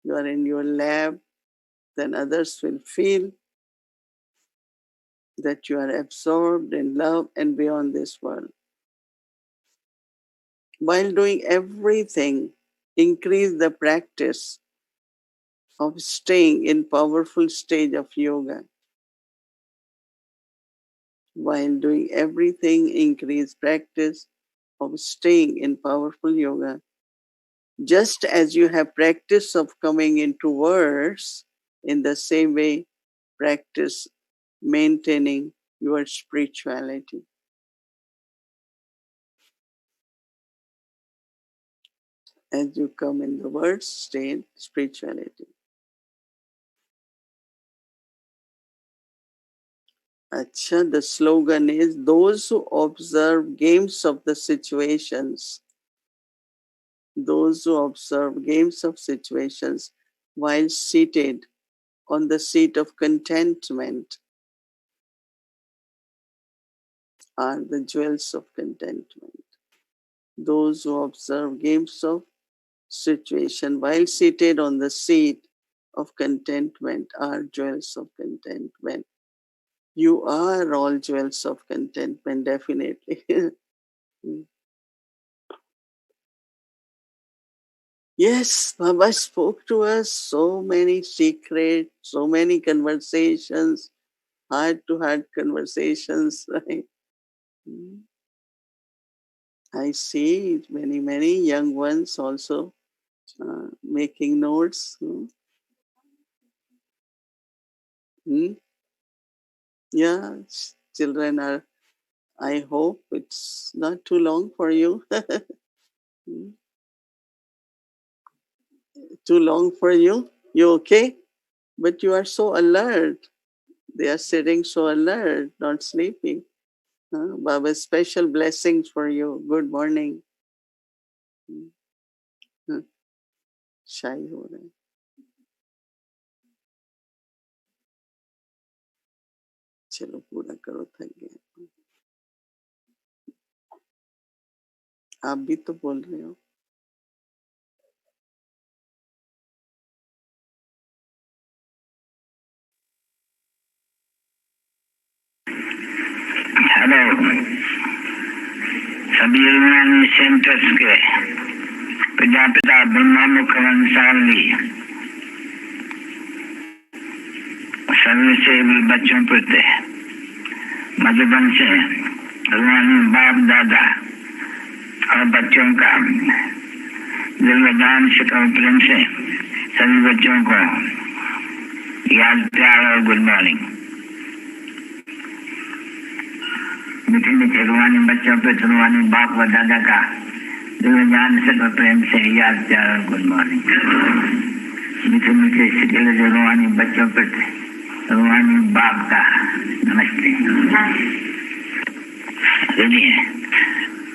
you are in your lab, then others will feel that you are absorbed in love and beyond this world. While doing everything, increase the practice of staying in powerful stage of yoga. While doing everything, increase practice of staying in powerful yoga. Just as you have practice of coming into verse, in the same way, practice maintaining your spirituality. As you come in the word state, spirituality. Acha, the slogan is those who observe games of the situations, those who observe games of situations while seated on the seat of contentment are the jewels of contentment. Those who observe games of situation while seated on the seat of contentment are jewels of contentment. You are all jewels of contentment, definitely. Yes, Baba spoke to us so many secrets, so many conversations, heart to heart conversations, right? I see many young ones also making notes. Hmm? Yeah, children are. I hope it's not too long for you. Hmm? Too long for you? You okay? But you are so alert. They are sitting so alert, not sleeping. Baba, special blessings for you. Good morning. हाँ, शाही हो रहे हैं. चलो पूरा करो, थक गए. आप भी तो बोल रहे हो. हेलो सभी सेंटर्स के प्रजापिता ब्रह्मा मुखवंशावली सभी से भी बच्चों प्रति मधुबन से रूहानी बाप दादा और बच्चों का दिव्यदान से प्रेम से सभी बच्चों को याद प्यार और गुड मॉर्निंग. मीठे मीठे रूहानी बच्चों पे रूहानी बाप व दादा का दिव्यदान से प्रेम से याद प्यार और गुड मॉर्निंग. मीठे मीठे शिकले जो रूहानी बच्चों पे रूहानी बाप का नमस्ते.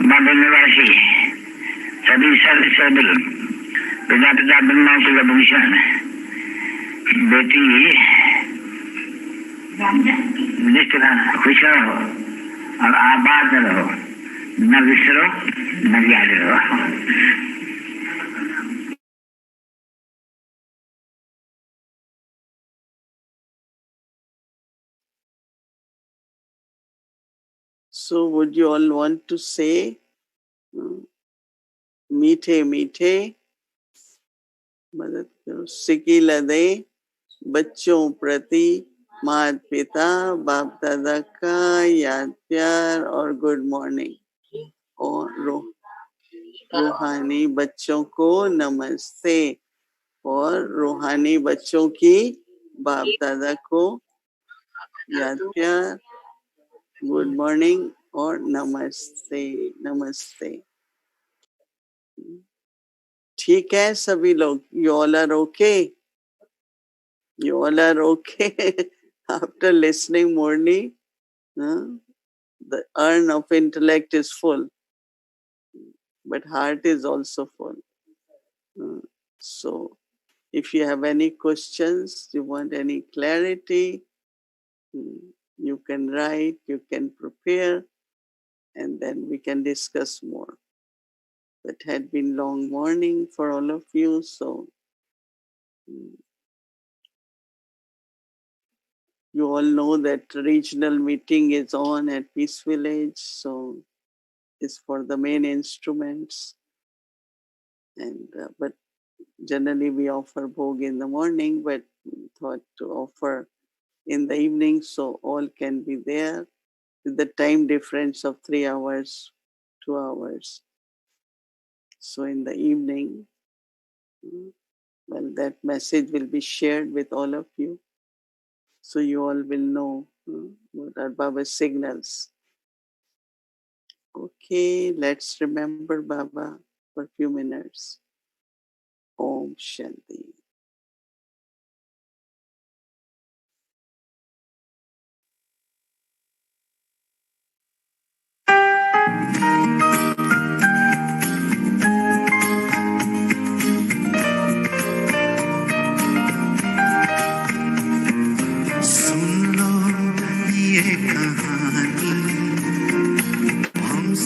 बाबा निवासी सभी सर्वसबल प्रजापिता ब्रह्मा कुलभूषण बेटी खुश रहो और आबाद रहो, न विसरो न याद रहो. So would you all want to say मीठे मीठे मदद करो सिकिला दे बच्चों प्रति माता पिता बाप दादा का याद प्यार और गुड मॉर्निंग. और रूहानी बच्चों को नमस्ते और रूहानी बच्चों की बाप दादा को याद प्यार गुड मॉर्निंग और नमस्ते नमस्ते. ठीक है सभी लोग. You all are okay. You all are okay after listening Murli. The urn of intellect is full, but heart is also full. So if you have any questions, you want any clarity, you can write, you can prepare, and then we can discuss more. It had been long morning for all of you, so you all know that regional meeting is on at Peace Village, so it's for the main instruments. And but generally we offer bhog in the morning, but thought to offer in the evening so all can be there with the time difference of 3 hours, 2 hours. So in the evening, well, that message will be shared with all of you. So you all will know what are Baba's signals. Okay, let's remember Baba for a few minutes. Om Shanti.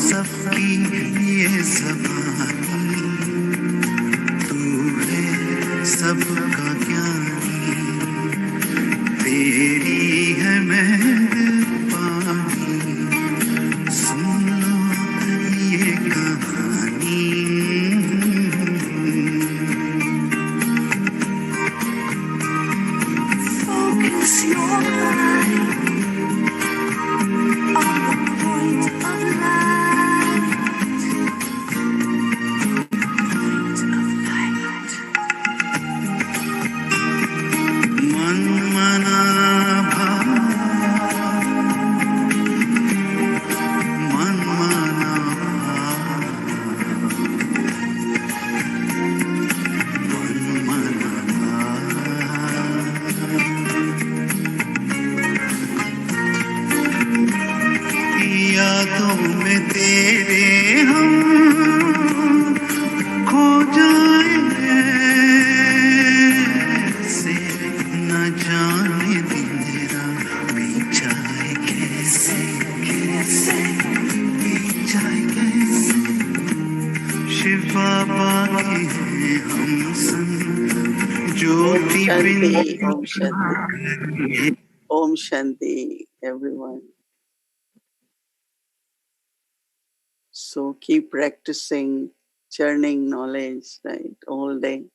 सबकी ये ज़बानी तू है सबका ज्ञानी तेरी है मेहरबानी सुन लो ये कहानी Focus your mind on the point of light तेरे हम खो जाए से न जाने दिन मेरा बीत जाए कैसे कैसे बीत जाए कैसे शिव बाबा की है हम संग ज्योति बिन Om Shanti. Om Shanti, everyone. So keep practicing churning knowledge, right, all day.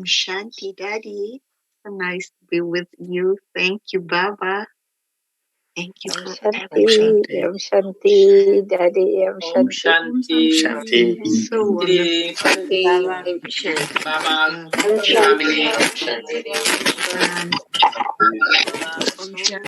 Shanti, Daddy. So nice to be with you. Thank you, Baba. Thank you for everything. Om Shanti, Daddy, Om Shanti. Shanti. So wonderful. Om Shanti. Baba, Om Shanti. family. Om Shanti. And Om Shanti.